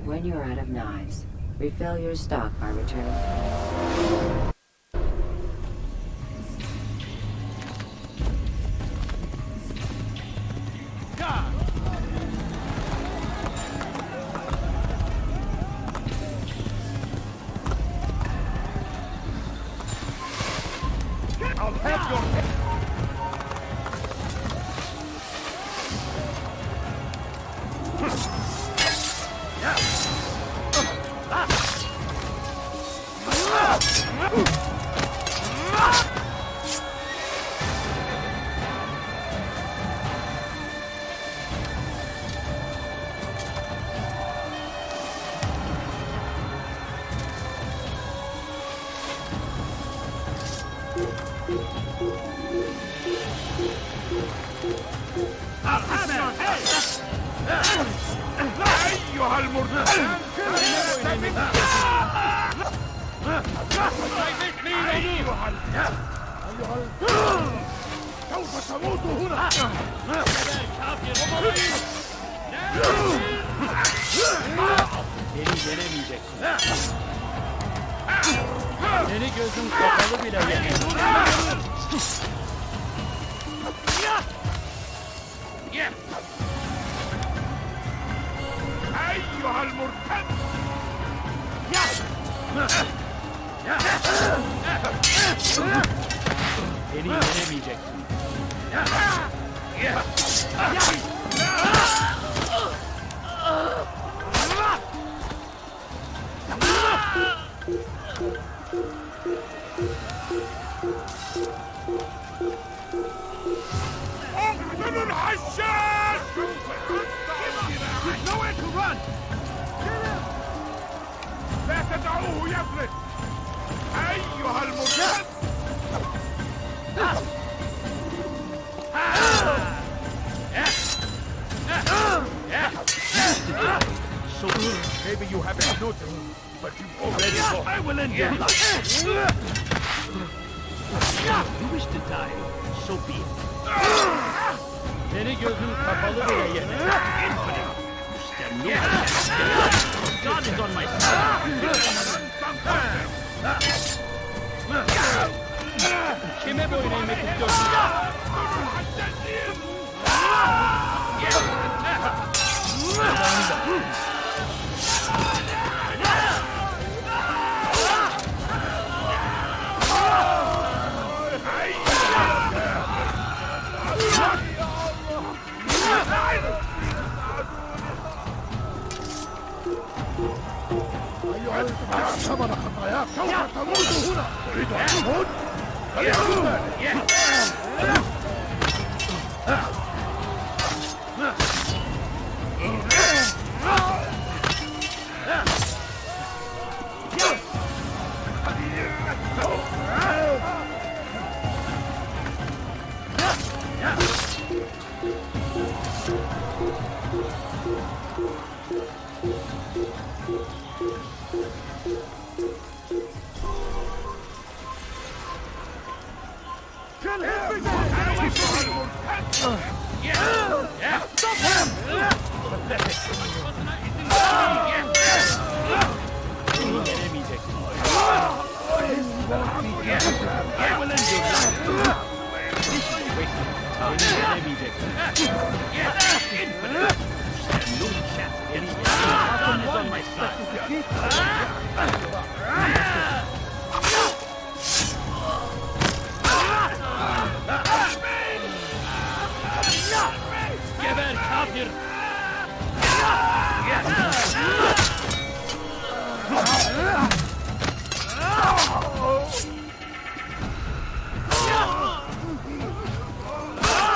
When you're out of knives, refill your stock by returning. I'll have your head. أيها المرتد سوف تموت هنا Beni denemeyeceksin. Seni gözüm kapalı bile yenemem. أيها المرتد Beni yenemeyeceksin. أقتل الحشاش! There's nowhere to run! لا تدعوه يفلت! أيها المرتد! So maybe you haven't noticed, but you've already fought. I will end your life. You wish to die, so be it. Seni gözüm kapalı bile yenemem. You stand no chance. God is on my side. Kime boyun eğmek istiyorsun?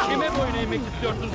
Kime boyun eğmek istiyorsun?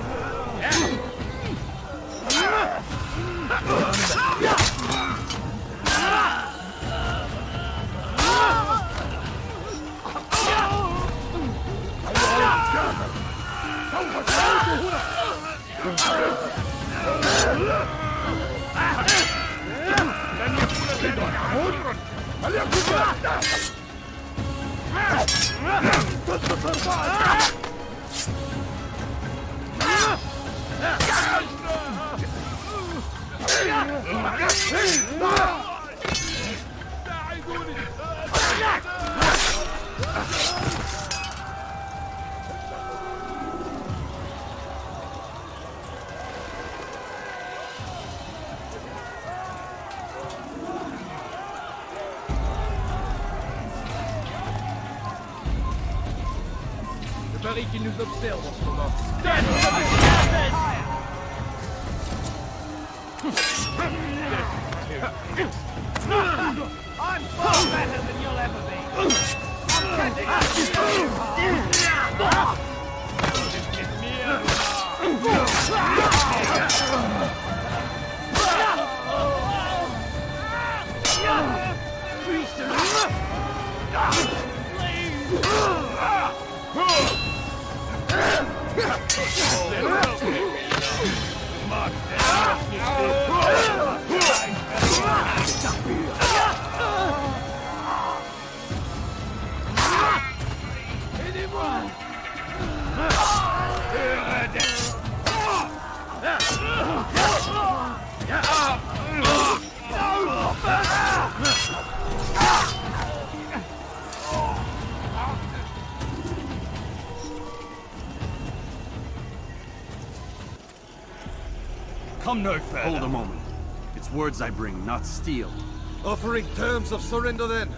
Le parie qu'il nous observe en ce moment. I'm far better than you'll ever be. Come no further. Hold a moment. It's words I bring, not steel. Offering terms of surrender then?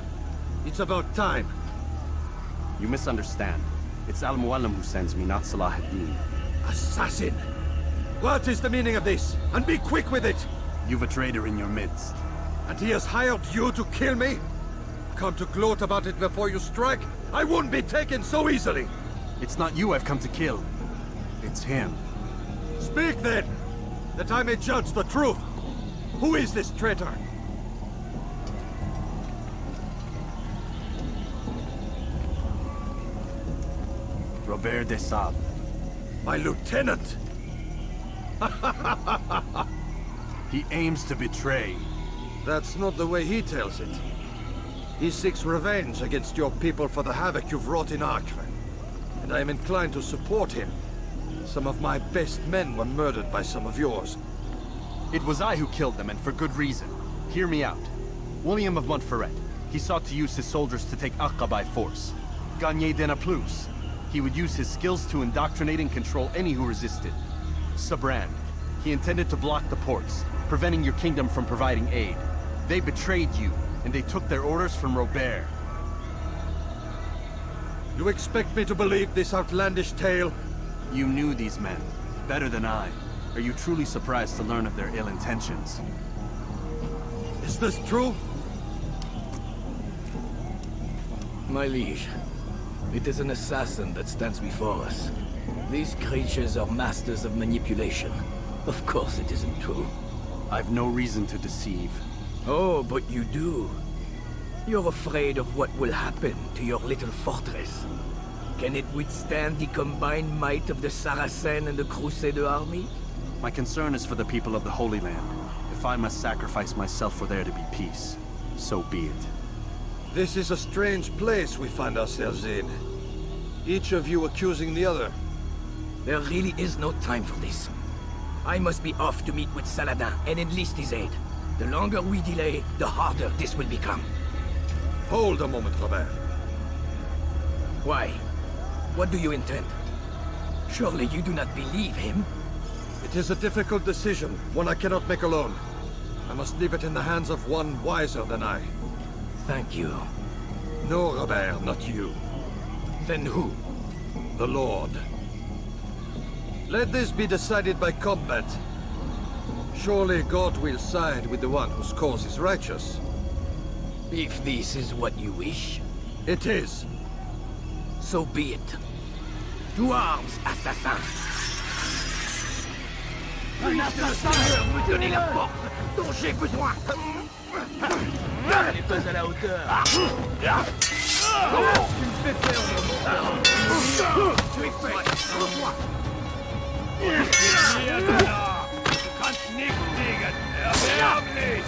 It's about time. You misunderstand. It's Al-Mualim who sends me, not Salah ad-Din. Assassin! What is the meaning of this? And be quick with it! You've a traitor in your midst. And he has hired you to kill me? Come to gloat about it before you strike? I wouldn't be taken so easily! It's not you I've come to kill. It's him. Speak then! That I may judge the truth! Who is this traitor? Robert de Sable. My lieutenant! He aims to betray. That's not the way he tells it. He seeks revenge against your people for the havoc you've wrought in Acre. And I am inclined to support him. Some of my best men were murdered by some of yours. It was I who killed them, and for good reason. Hear me out. William of Montferrat. He sought to use his soldiers to take Acre by force. Gagné de Naplouse. He would use his skills to indoctrinate and control any who resisted. Sabran. He intended to block the ports, preventing your kingdom from providing aid. They betrayed you, and they took their orders from Robert. You expect me to believe this outlandish tale? You knew these men, better than I. Are you truly surprised to learn of their ill intentions? Is this true? My liege, it is an assassin that stands before us. These creatures are masters of manipulation. Of course it isn't true. I've no reason to deceive. Oh, but you do. You're afraid of what will happen to your little fortress. Can it withstand the combined might of the Saracen and the Crusader army? My concern is for the people of the Holy Land. If I must sacrifice myself for there to be peace, so be it. This is a strange place we find ourselves in. Each of you accusing the other. There really is no time for this. I must be off to meet with Saladin and enlist his aid. The longer we delay, the harder this will become. Hold a moment, Robert. Why? What do you intend? Surely you do not believe him? It is a difficult decision, one I cannot make alone. I must leave it in the hands of one wiser than I. Thank you. No, Robert, not you. Then who? The Lord. Let this be decided by combat. Surely God will side with the one whose cause is righteous. If this is what you wish. It is. So be it. To arms, assassin. Un assassin veut me donner la force dont j'ai besoin. Elle n'est pas à la hauteur. Tu me fais peur, mon nom. Tu es fait. Pour moi. Du kannst nicht siegen. Erwerb nicht.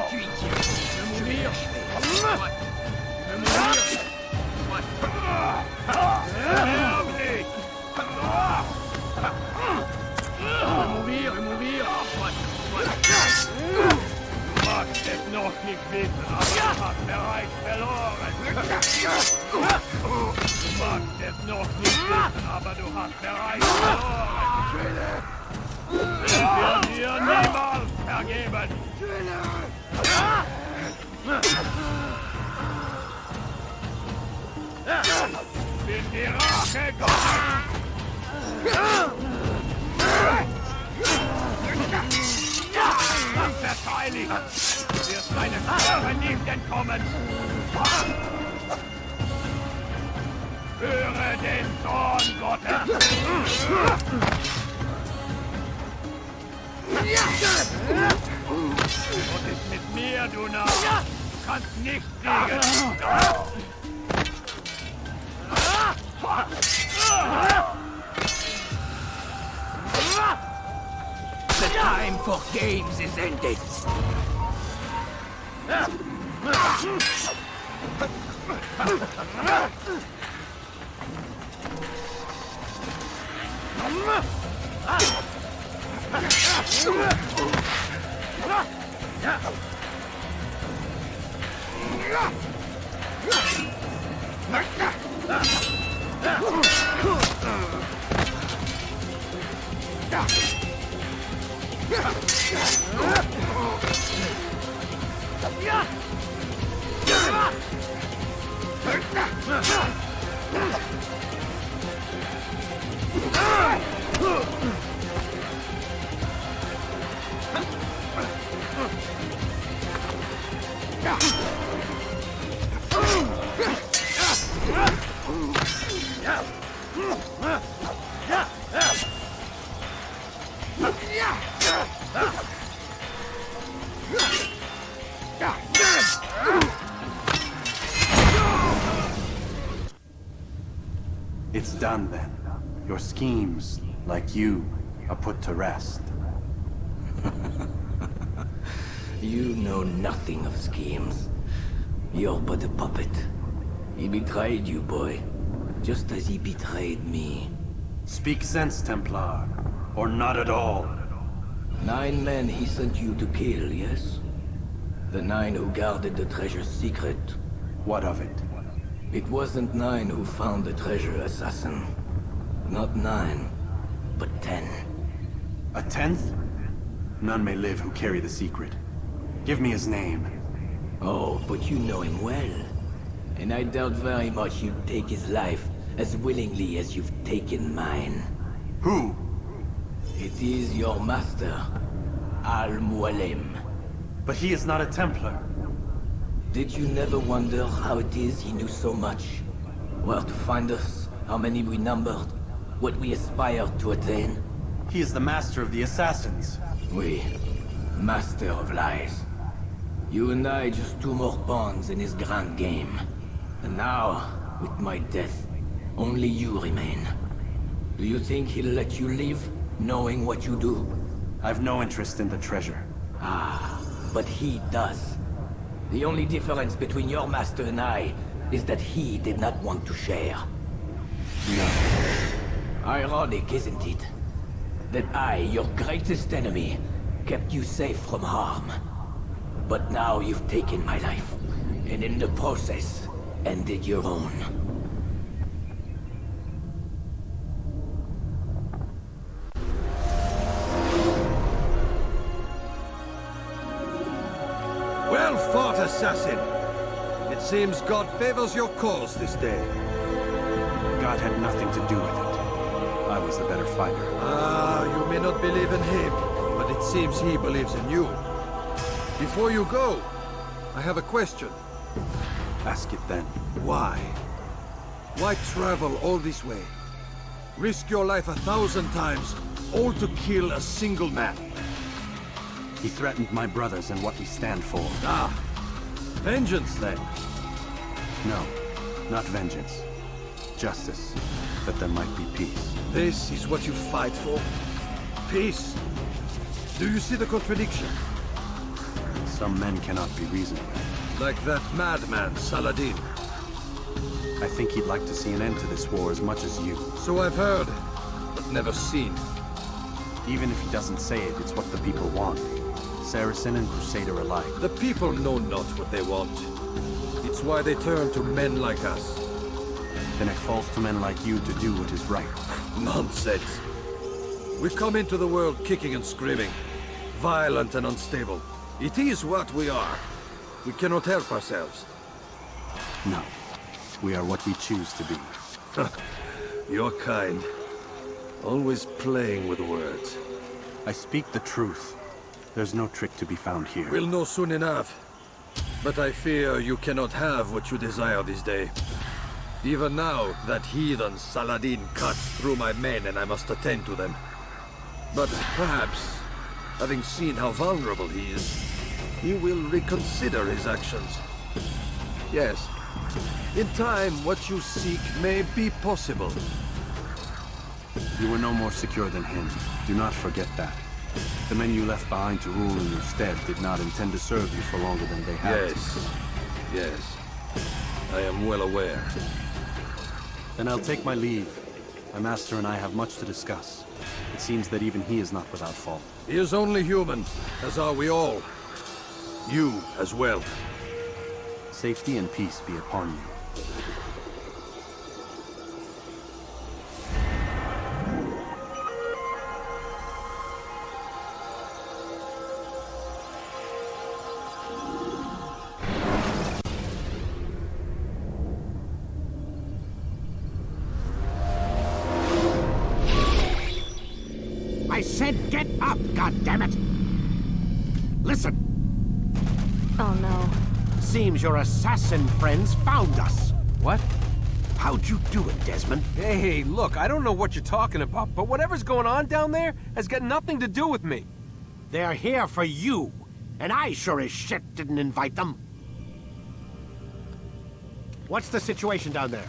Tu y tiens. Je veux mourir. Je veux mourir. Erwerb nicht. Je veux mourir. Du magst es noch nicht wissen, aber du hast bereits verloren. Du magst es noch nicht wissen, aber du hast bereits verloren. Ich werde dir niemals vergeben. Ich bin die Rache Gottes. Verteidigen! Du wirst deinen Feuer nicht entkommen! Höre den Zorn Gottes! Gott ist mit mir, du Narr! Du kannst nicht siegen! The time for games is ended. It's done then. Your schemes, like you, are put to rest. You know nothing of schemes. You're but a puppet. He betrayed you, boy. Just as he betrayed me. Speak sense, Templar. Or not at all. 9 men he sent you to kill, yes? The 9 who guarded the treasure's secret. What of it? It wasn't 9 who found the treasure, assassin. Not 9, but 10. A 10th? None may live who carry the secret. Give me his name. Oh, but you know him well. And I doubt very much you'd take his life as willingly as you've taken mine. Who? It is your master, Al-Mualim. But he is not a Templar. Did you never wonder how it is he knew so much? Where to find us, how many we numbered, what we aspired to attain? He is the master of the assassins. We, master of lies. You and I just two more pawns in his grand game. And now, with my death, only you remain. Do you think he'll let you live, knowing what you do? I've no interest in the treasure. Ah, but he does. The only difference between your master and I is that he did not want to share. No. Ironic, isn't it? That I, your greatest enemy, kept you safe from harm. But now you've taken my life, and in the process, ended your own. Well fought, assassin! It seems God favors your cause this day. God had nothing to do with it. I was the better fighter. Ah, you may not believe in him, but it seems he believes in you. Before you go, I have a question. Ask it then. Why? Why travel all this way? Risk your life 1,000 times, all to kill a single man? He threatened my brothers and what we stand for. Ah, vengeance then? No, not vengeance. Justice, that there might be peace. This is what you fight for? Peace? Do you see the contradiction? Some men cannot be reasoned with. Like that madman, Saladin. I think he'd like to see an end to this war as much as you. So I've heard, but never seen. Even if he doesn't say it, it's what the people want. Saracen and Crusader alike. The people know not what they want. It's why they turn to men like us. Then it falls to men like you to do what is right. Nonsense. We come into the world kicking and screaming, violent and unstable. It is what we are. We cannot help ourselves. No. We are what we choose to be. Your kind. Always playing with words. I speak the truth. There's no trick to be found here. We'll know soon enough. But I fear you cannot have what you desire this day. Even now, that heathen Saladin cuts through my men and I must attend to them. But perhaps, having seen how vulnerable he is, he will reconsider his actions. Yes, in time, what you seek may be possible. You were no more secure than him. Do not forget that. The men you left behind to rule in your stead did not intend to serve you for longer than they had to. Yes. I am well aware. Then I'll take my leave. My master and I have much to discuss. It seems that even he is not without fault. He is only human, as are we all. You as well. Safety and peace be upon you. I said get up, goddammit! Listen! Oh no. Seems your assassin friends found us. What? How'd you do it, Desmond? Hey, look, I don't know what you're talking about, but whatever's going on down there has got nothing to do with me. They're here for you, and I sure as shit didn't invite them. What's the situation down there?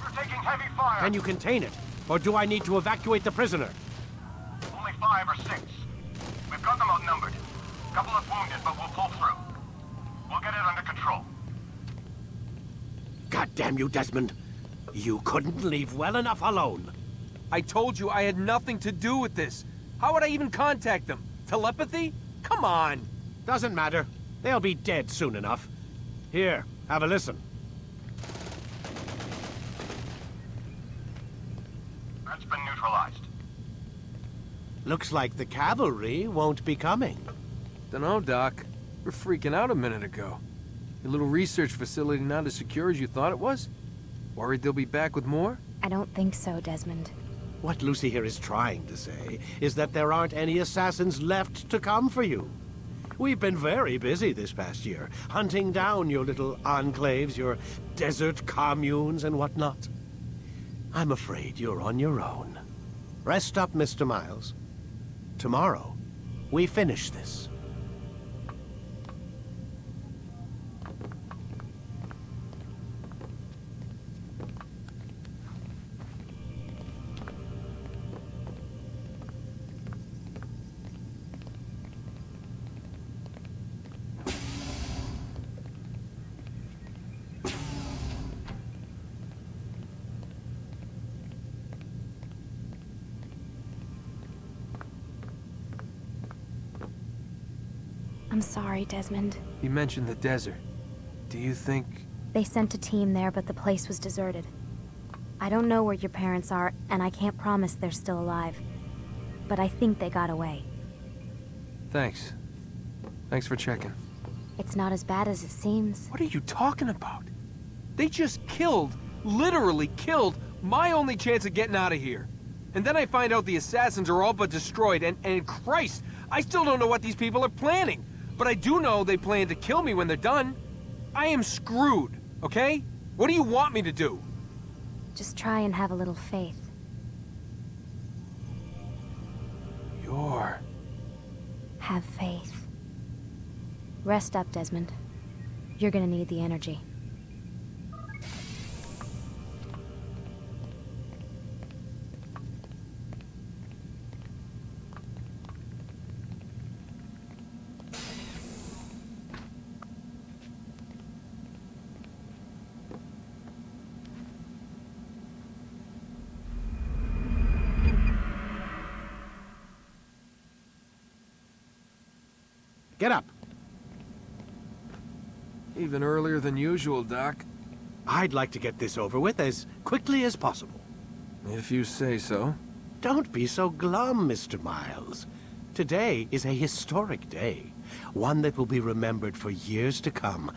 We're taking heavy fire. Can you contain it? Or do I need to evacuate the prisoner? Only 5 or 6. We've got them outnumbered. Couple of wounded, but we'll pull through. We'll get it under control. God damn you, Desmond. You couldn't leave well enough alone. I told you I had nothing to do with this. How would I even contact them? Telepathy? Come on. Doesn't matter. They'll be dead soon enough. Here, have a listen. Threat's been neutralized. Looks like the cavalry won't be coming. Dunno, Doc. We're freaking out a minute ago. Your little research facility not as secure as you thought it was? Worried they'll be back with more? I don't think so, Desmond. What Lucy here is trying to say is that there aren't any assassins left to come for you. We've been very busy this past year, hunting down your little enclaves, your desert communes and whatnot. I'm afraid you're on your own. Rest up, Mr. Miles. Tomorrow, we finish this. I'm sorry, Desmond. You mentioned the desert. Do you think... They sent a team there, but the place was deserted. I don't know where your parents are, and I can't promise they're still alive. But I think they got away. Thanks. Thanks for checking. It's not as bad as it seems. What are you talking about? They just killed, literally killed, my only chance of getting out of here. And then I find out the assassins are all but destroyed, and Christ, I still don't know what these people are planning. But I do know they plan to kill me when they're done. I am screwed, okay? What do you want me to do? Just try and have a little faith. Have faith. Rest up, Desmond. You're gonna need the energy. Get up. Even earlier than usual, Doc. I'd like to get this over with as quickly as possible. If you say so. Don't be so glum, Mr. Miles. Today is a historic day. One that will be remembered for years to come.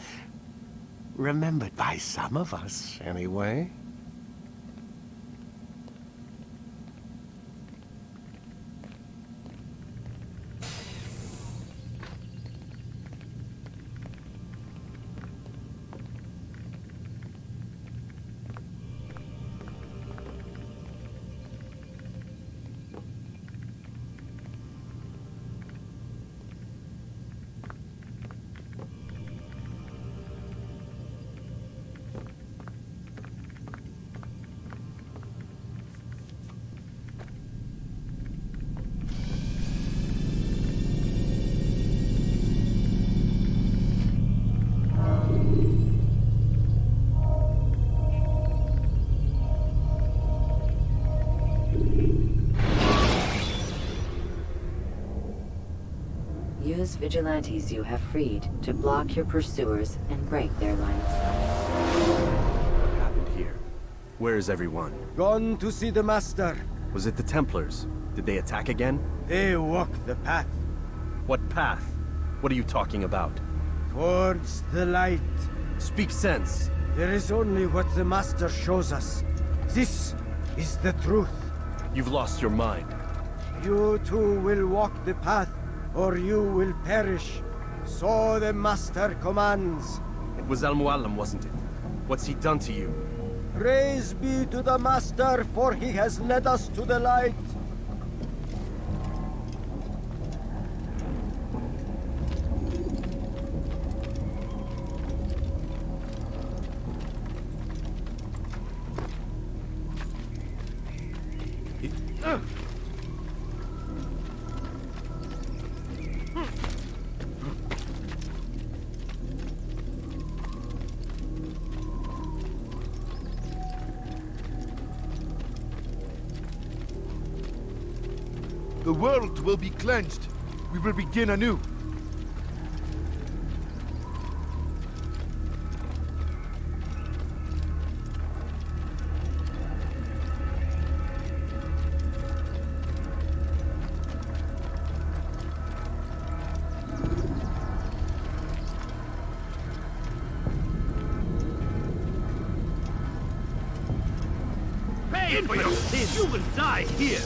Remembered by some of us, anyway. Use vigilantes you have freed to block your pursuers and break their lines. What happened here? Where is everyone? Gone to see the Master. Was it the Templars? Did they attack again? They walk the path. What path? What are you talking about? Towards the light. Speak sense. There is only what the Master shows us. This is the truth. You've lost your mind. You too will walk the path, or you will perish. So the Master commands. It was Al-Mualim, wasn't it? What's he done to you? Praise be to the Master, for he has led us to the light. The world will be cleansed. We will begin anew. Pay for your sins! You will die here!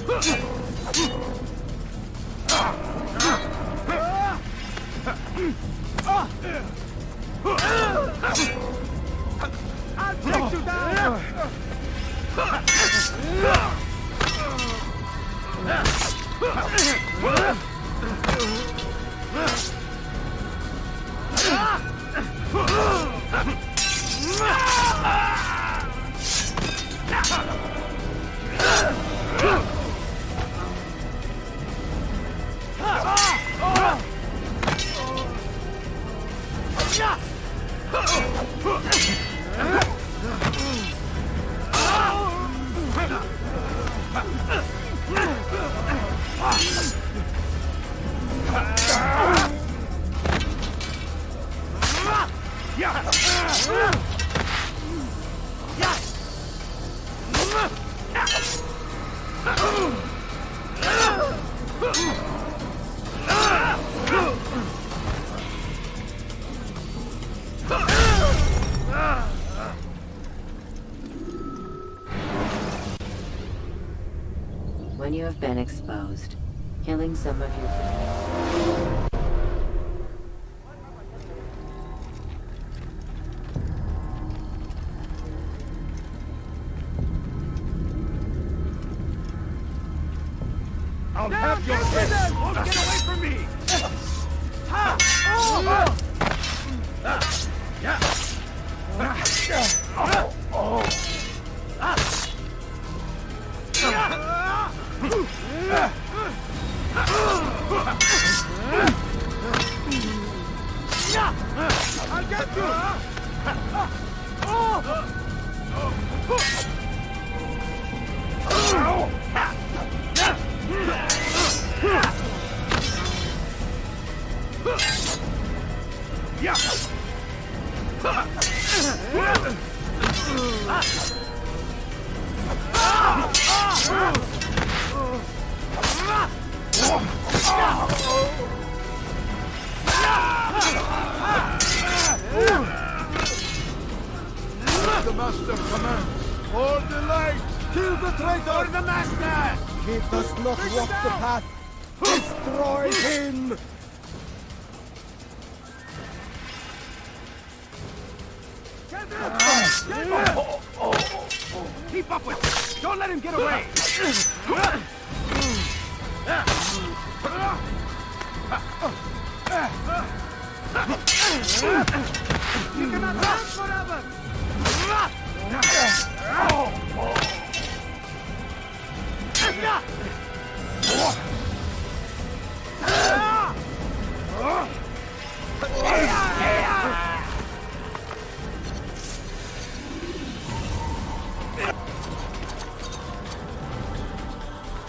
I'll take you down! When you have been exposed, killing some of your... I'll have your head! Get away from me! Ha! Oh! Yeah! Oh! I'll get you! The Master commands. Hold the light! Kill the traitor! The Master! He does not walk the path! Destroy him! Keep up with him! Don't let him get away! You cannot run forever!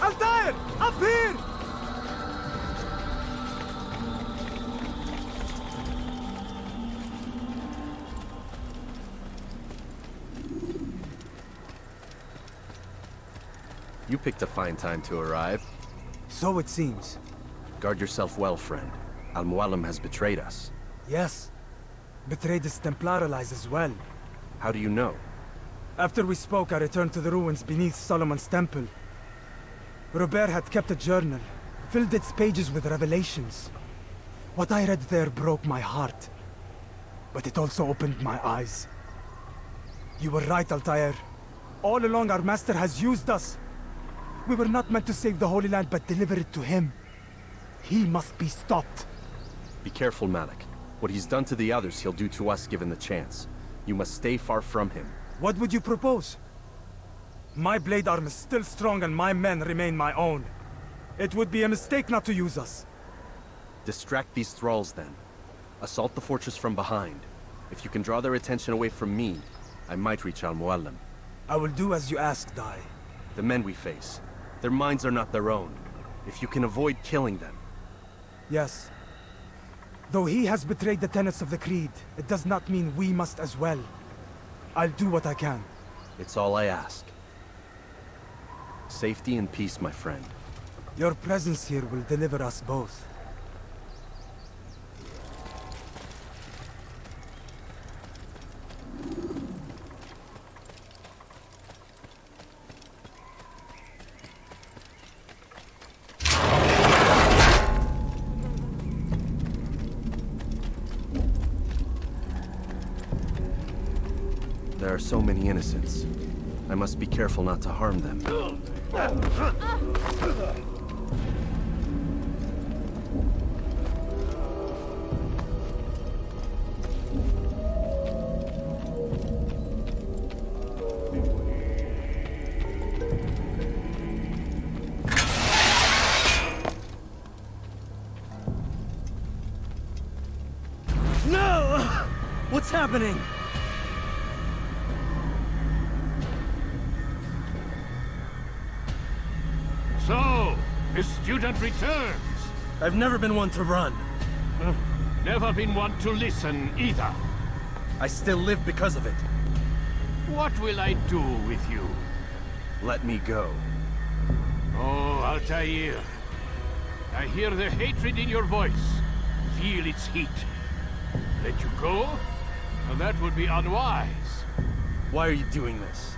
Altair! Up here! You picked a fine time to arrive. So it seems. Guard yourself well, friend. Al-Mualim has betrayed us. Yes. Betrayed his Templar allies as well. How do you know? After we spoke, I returned to the ruins beneath Solomon's temple. Robert had kept a journal, filled its pages with revelations. What I read there broke my heart. But it also opened my eyes. You were right, Altair. All along our master has used us. We were not meant to save the Holy Land, but deliver it to him. He must be stopped. Be careful, Malik. What he's done to the others, he'll do to us given the chance. You must stay far from him. What would you propose? My blade arm is still strong and my men remain my own. It would be a mistake not to use us. Distract these thralls, then. Assault the fortress from behind. If you can draw their attention away from me, I might reach Al-Mualim. I will do as you ask, Dai. The men we face, their minds are not their own. If you can avoid killing them. Yes. Though he has betrayed the tenets of the Creed, it does not mean we must as well. I'll do what I can. It's all I ask. Safety and peace, my friend. Your presence here will deliver us both. are so many innocents. I must be careful not to harm them. No! What's happening? So, the student returns. I've never been one to run. Never been one to listen either. I still live because of it. What will I do with you? Let me go. Oh, Altair. I hear the hatred in your voice. Feel its heat. Let you go? Well, that would be unwise. Why are you doing this?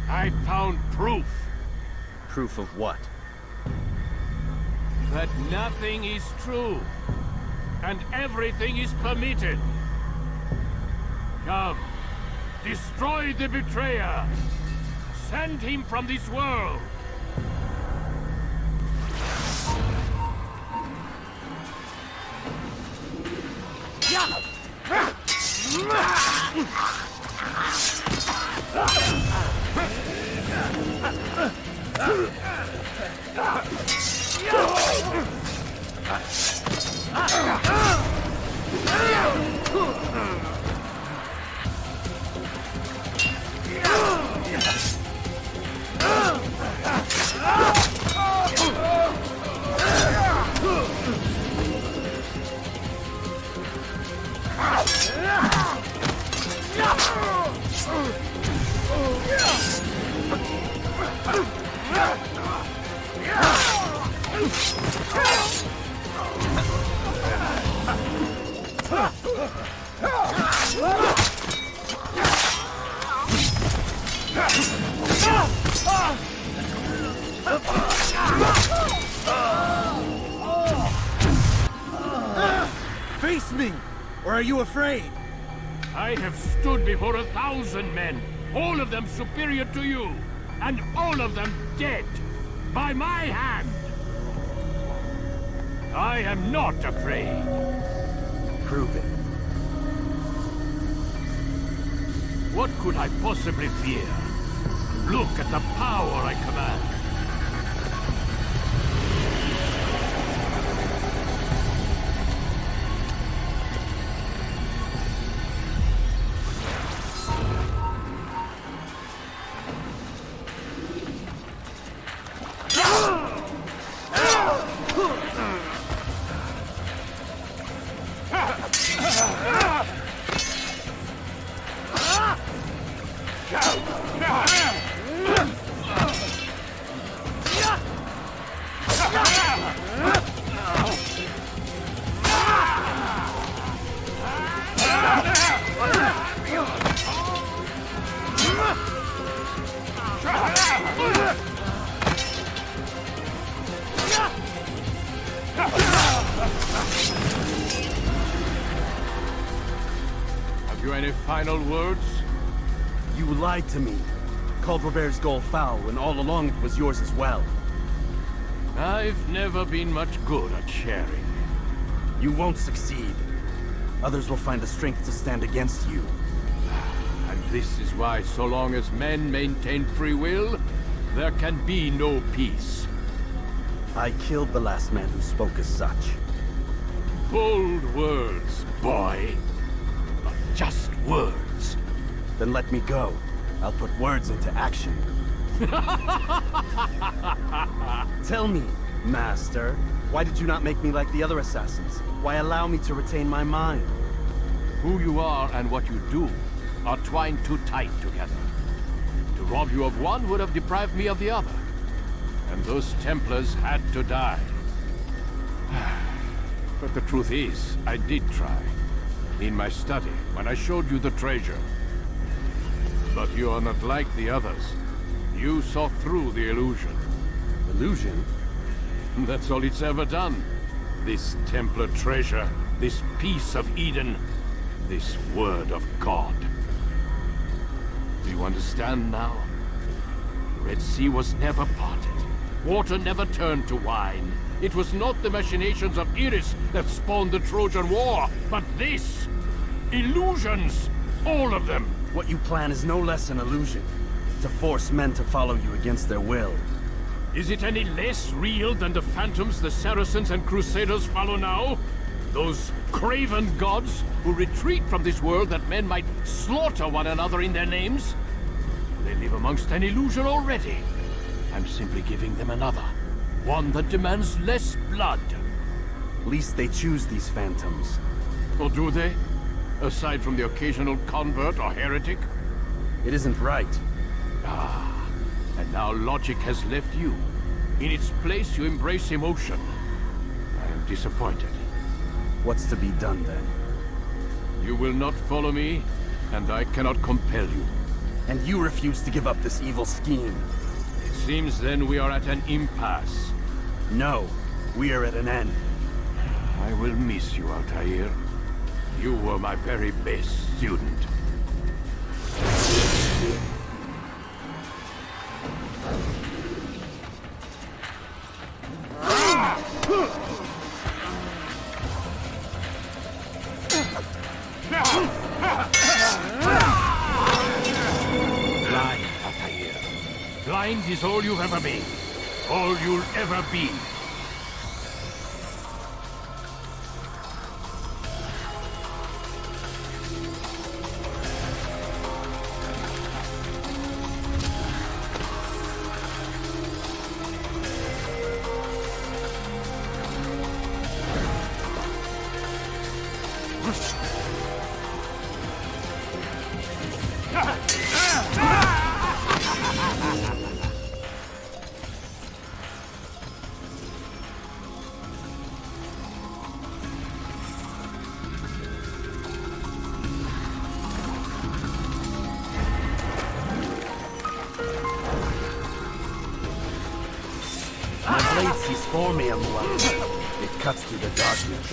I found proof. Proof of what? That nothing is true. And everything is permitted. Come. Destroy the betrayer. Send him from this world. Face me! Or are you afraid? I have stood before 1,000 men, all of them superior to you, and all of them dead, by my hand. I am not afraid. Prove it. What could I possibly fear? Look at the power I command. Have you any final words? You lied to me. Called Robert's goal foul when all along it was yours as well. I've never been much good at sharing. You won't succeed. Others will find the strength to stand against you. And this is why, so long as men maintain free will, there can be no peace. I killed the last man who spoke as such. Bold words, boy. But just words. Then let me go. I'll put words into action. Tell me, Master, why did you not make me like the other assassins? Why allow me to retain my mind? Who you are and what you do are twined too tight together. To rob you of one would have deprived me of the other. And those Templars had to die. But the truth is, I did try. In my study, when I showed you the treasure. But you are not like the others. You saw through the illusion. Illusion? That's all it's ever done. This Templar treasure, this piece of Eden, this word of God. Do you understand now? The Red Sea was never parted. Water never turned to wine. It was not the machinations of Iris that spawned the Trojan War, but this! Illusions! All of them! What you plan is no less an illusion. To force men to follow you against their will. Is it any less real than the phantoms the Saracens and Crusaders follow now? Those craven gods who retreat from this world that men might slaughter one another in their names? They live amongst an illusion already. I'm simply giving them another. One that demands less blood. At least they choose these phantoms. Or do they? Aside from the occasional convert or heretic? It isn't right. Ah, and now logic has left you. In its place, you embrace emotion. I am disappointed. What's to be done then? You will not follow me, and I cannot compel you. And you refuse to give up this evil scheme. It seems then we are at an impasse. No, we are at an end. I will miss you, Altair. You were my very best student. Blind, Altair. Blind is all you've ever been. All you'll ever be. It cuts through the darkness.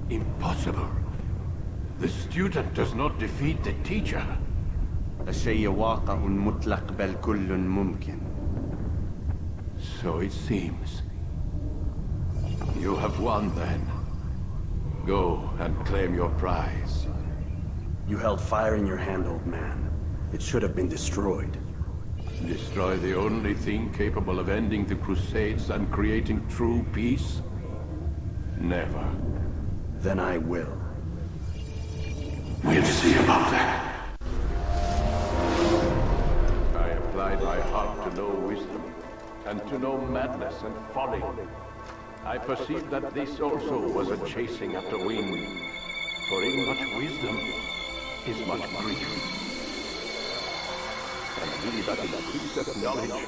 Impossible. The student does not defeat the teacher. الشيء واقع مطلق بل كل ممكن. So it seems. You have won then. Go and claim your prize. You held fire in your hand, old man. It should have been destroyed. Destroy the only thing capable of ending the Crusades and creating true peace? Never. Then I will. We'll see about that. I applied my heart to know wisdom, and to know madness and folly. I perceived that this also was a chasing after wind, for in much wisdom is much grief. And he that increaseth knowledge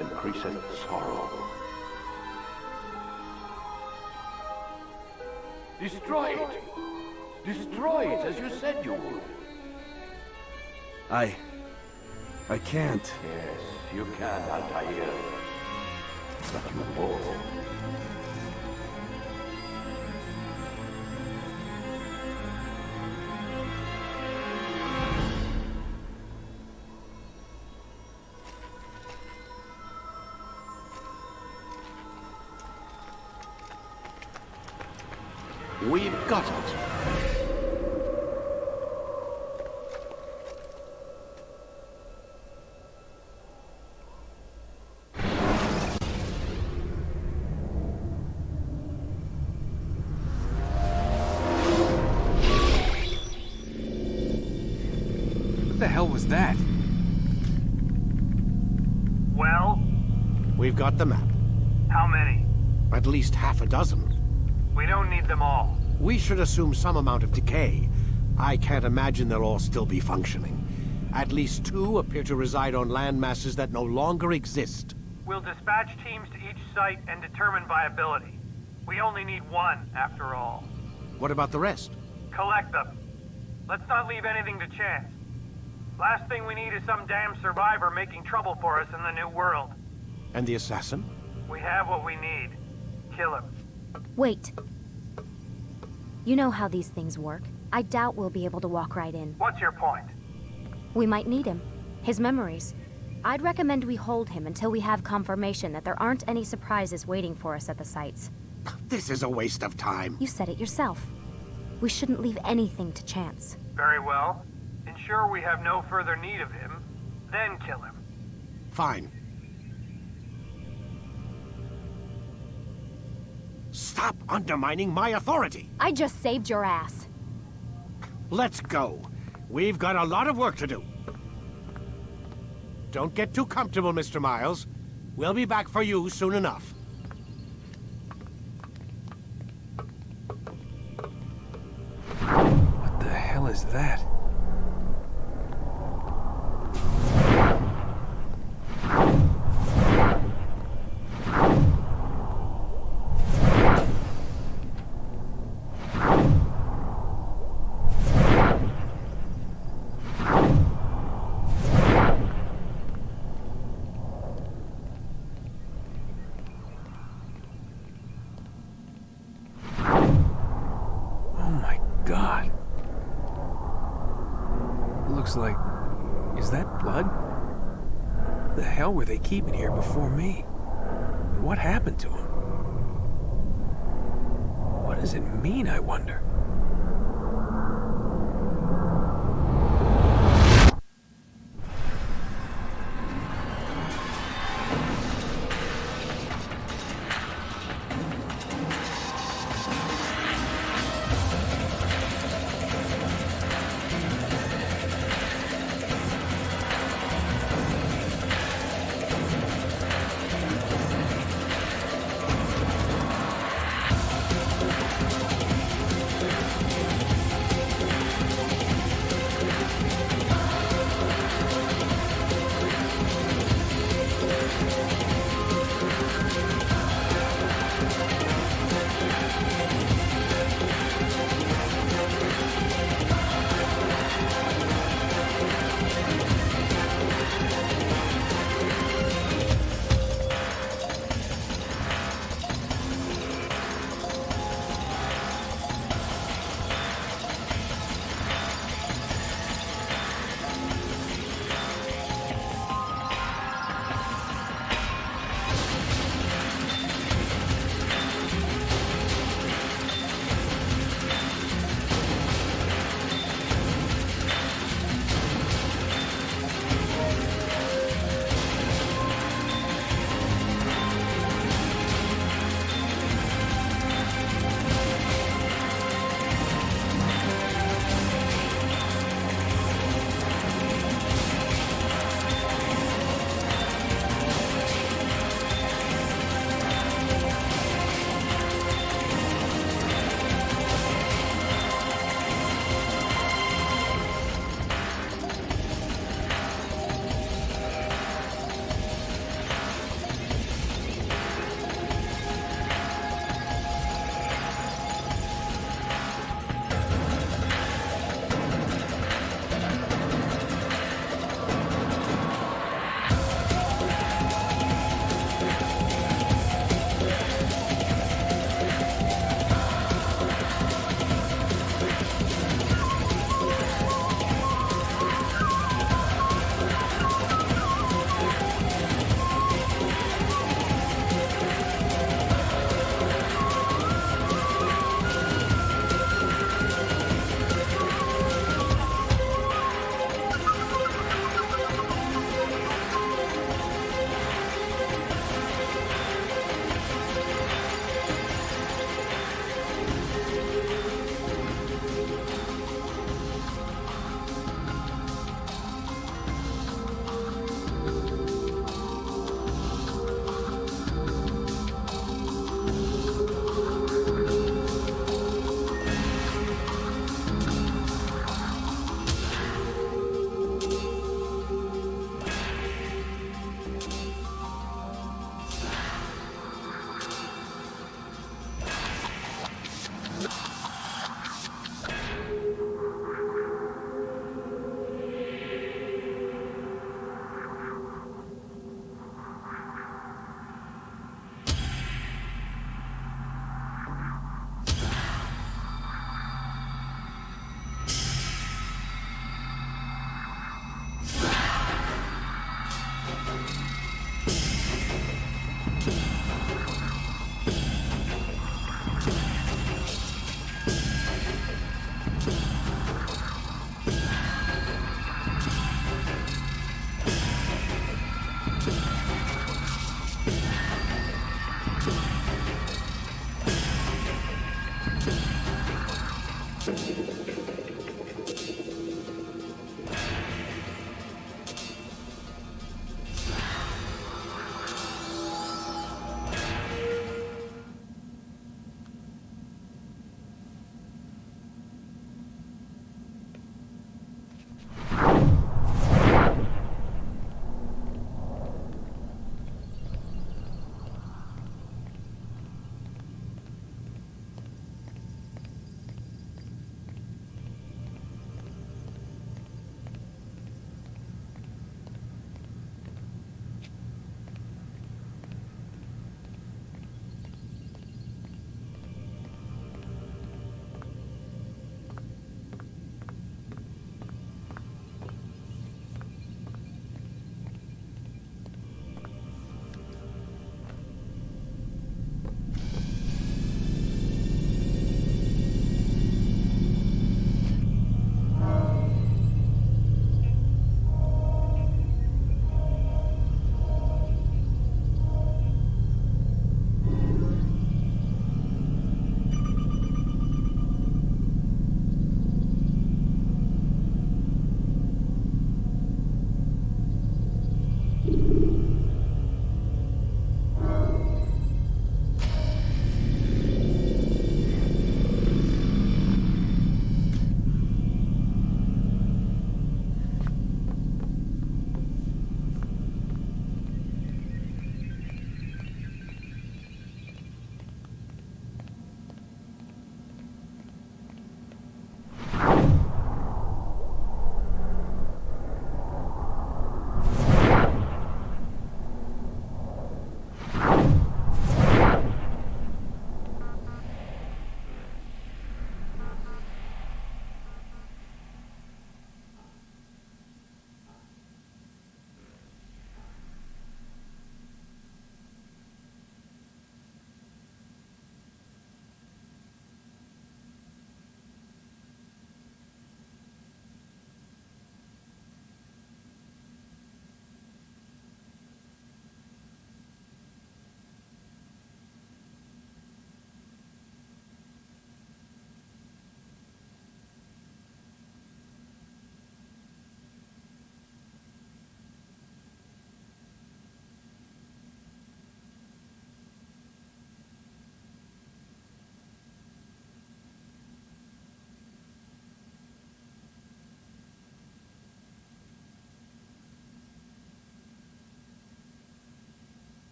increaseth sorrow. Destroy it! Destroy it as you said you would. I can't. Yes, you can, Altair. But you won't. We've got it. What the hell was that? Well? We've got the map. How many? At least half a dozen. We don't need them all. We should assume some amount of decay. I can't imagine they'll all still be functioning. At least 2 appear to reside on land masses that no longer exist. We'll dispatch teams to each site and determine viability. We only need 1, after all. What about the rest? Collect them. Let's not leave anything to chance. Last thing we need is some damn survivor making trouble for us in the new world. And the assassin? We have what we need. Kill him. Wait. You know how these things work. I doubt we'll be able to walk right in. What's your point? We might need him. His memories. I'd recommend we hold him until we have confirmation that there aren't any surprises waiting for us at the sites. This is a waste of time. You said it yourself. We shouldn't leave anything to chance. Very well. Ensure we have no further need of him, then kill him. Fine. Stop undermining my authority! I just saved your ass. Let's go. We've got a lot of work to do. Don't get too comfortable, Mr. Miles. We'll be back for you soon enough. What the hell is that? God. Looks like... Is that blood? The hell were they keeping here before me? And what happened to him? What does it mean, I wonder?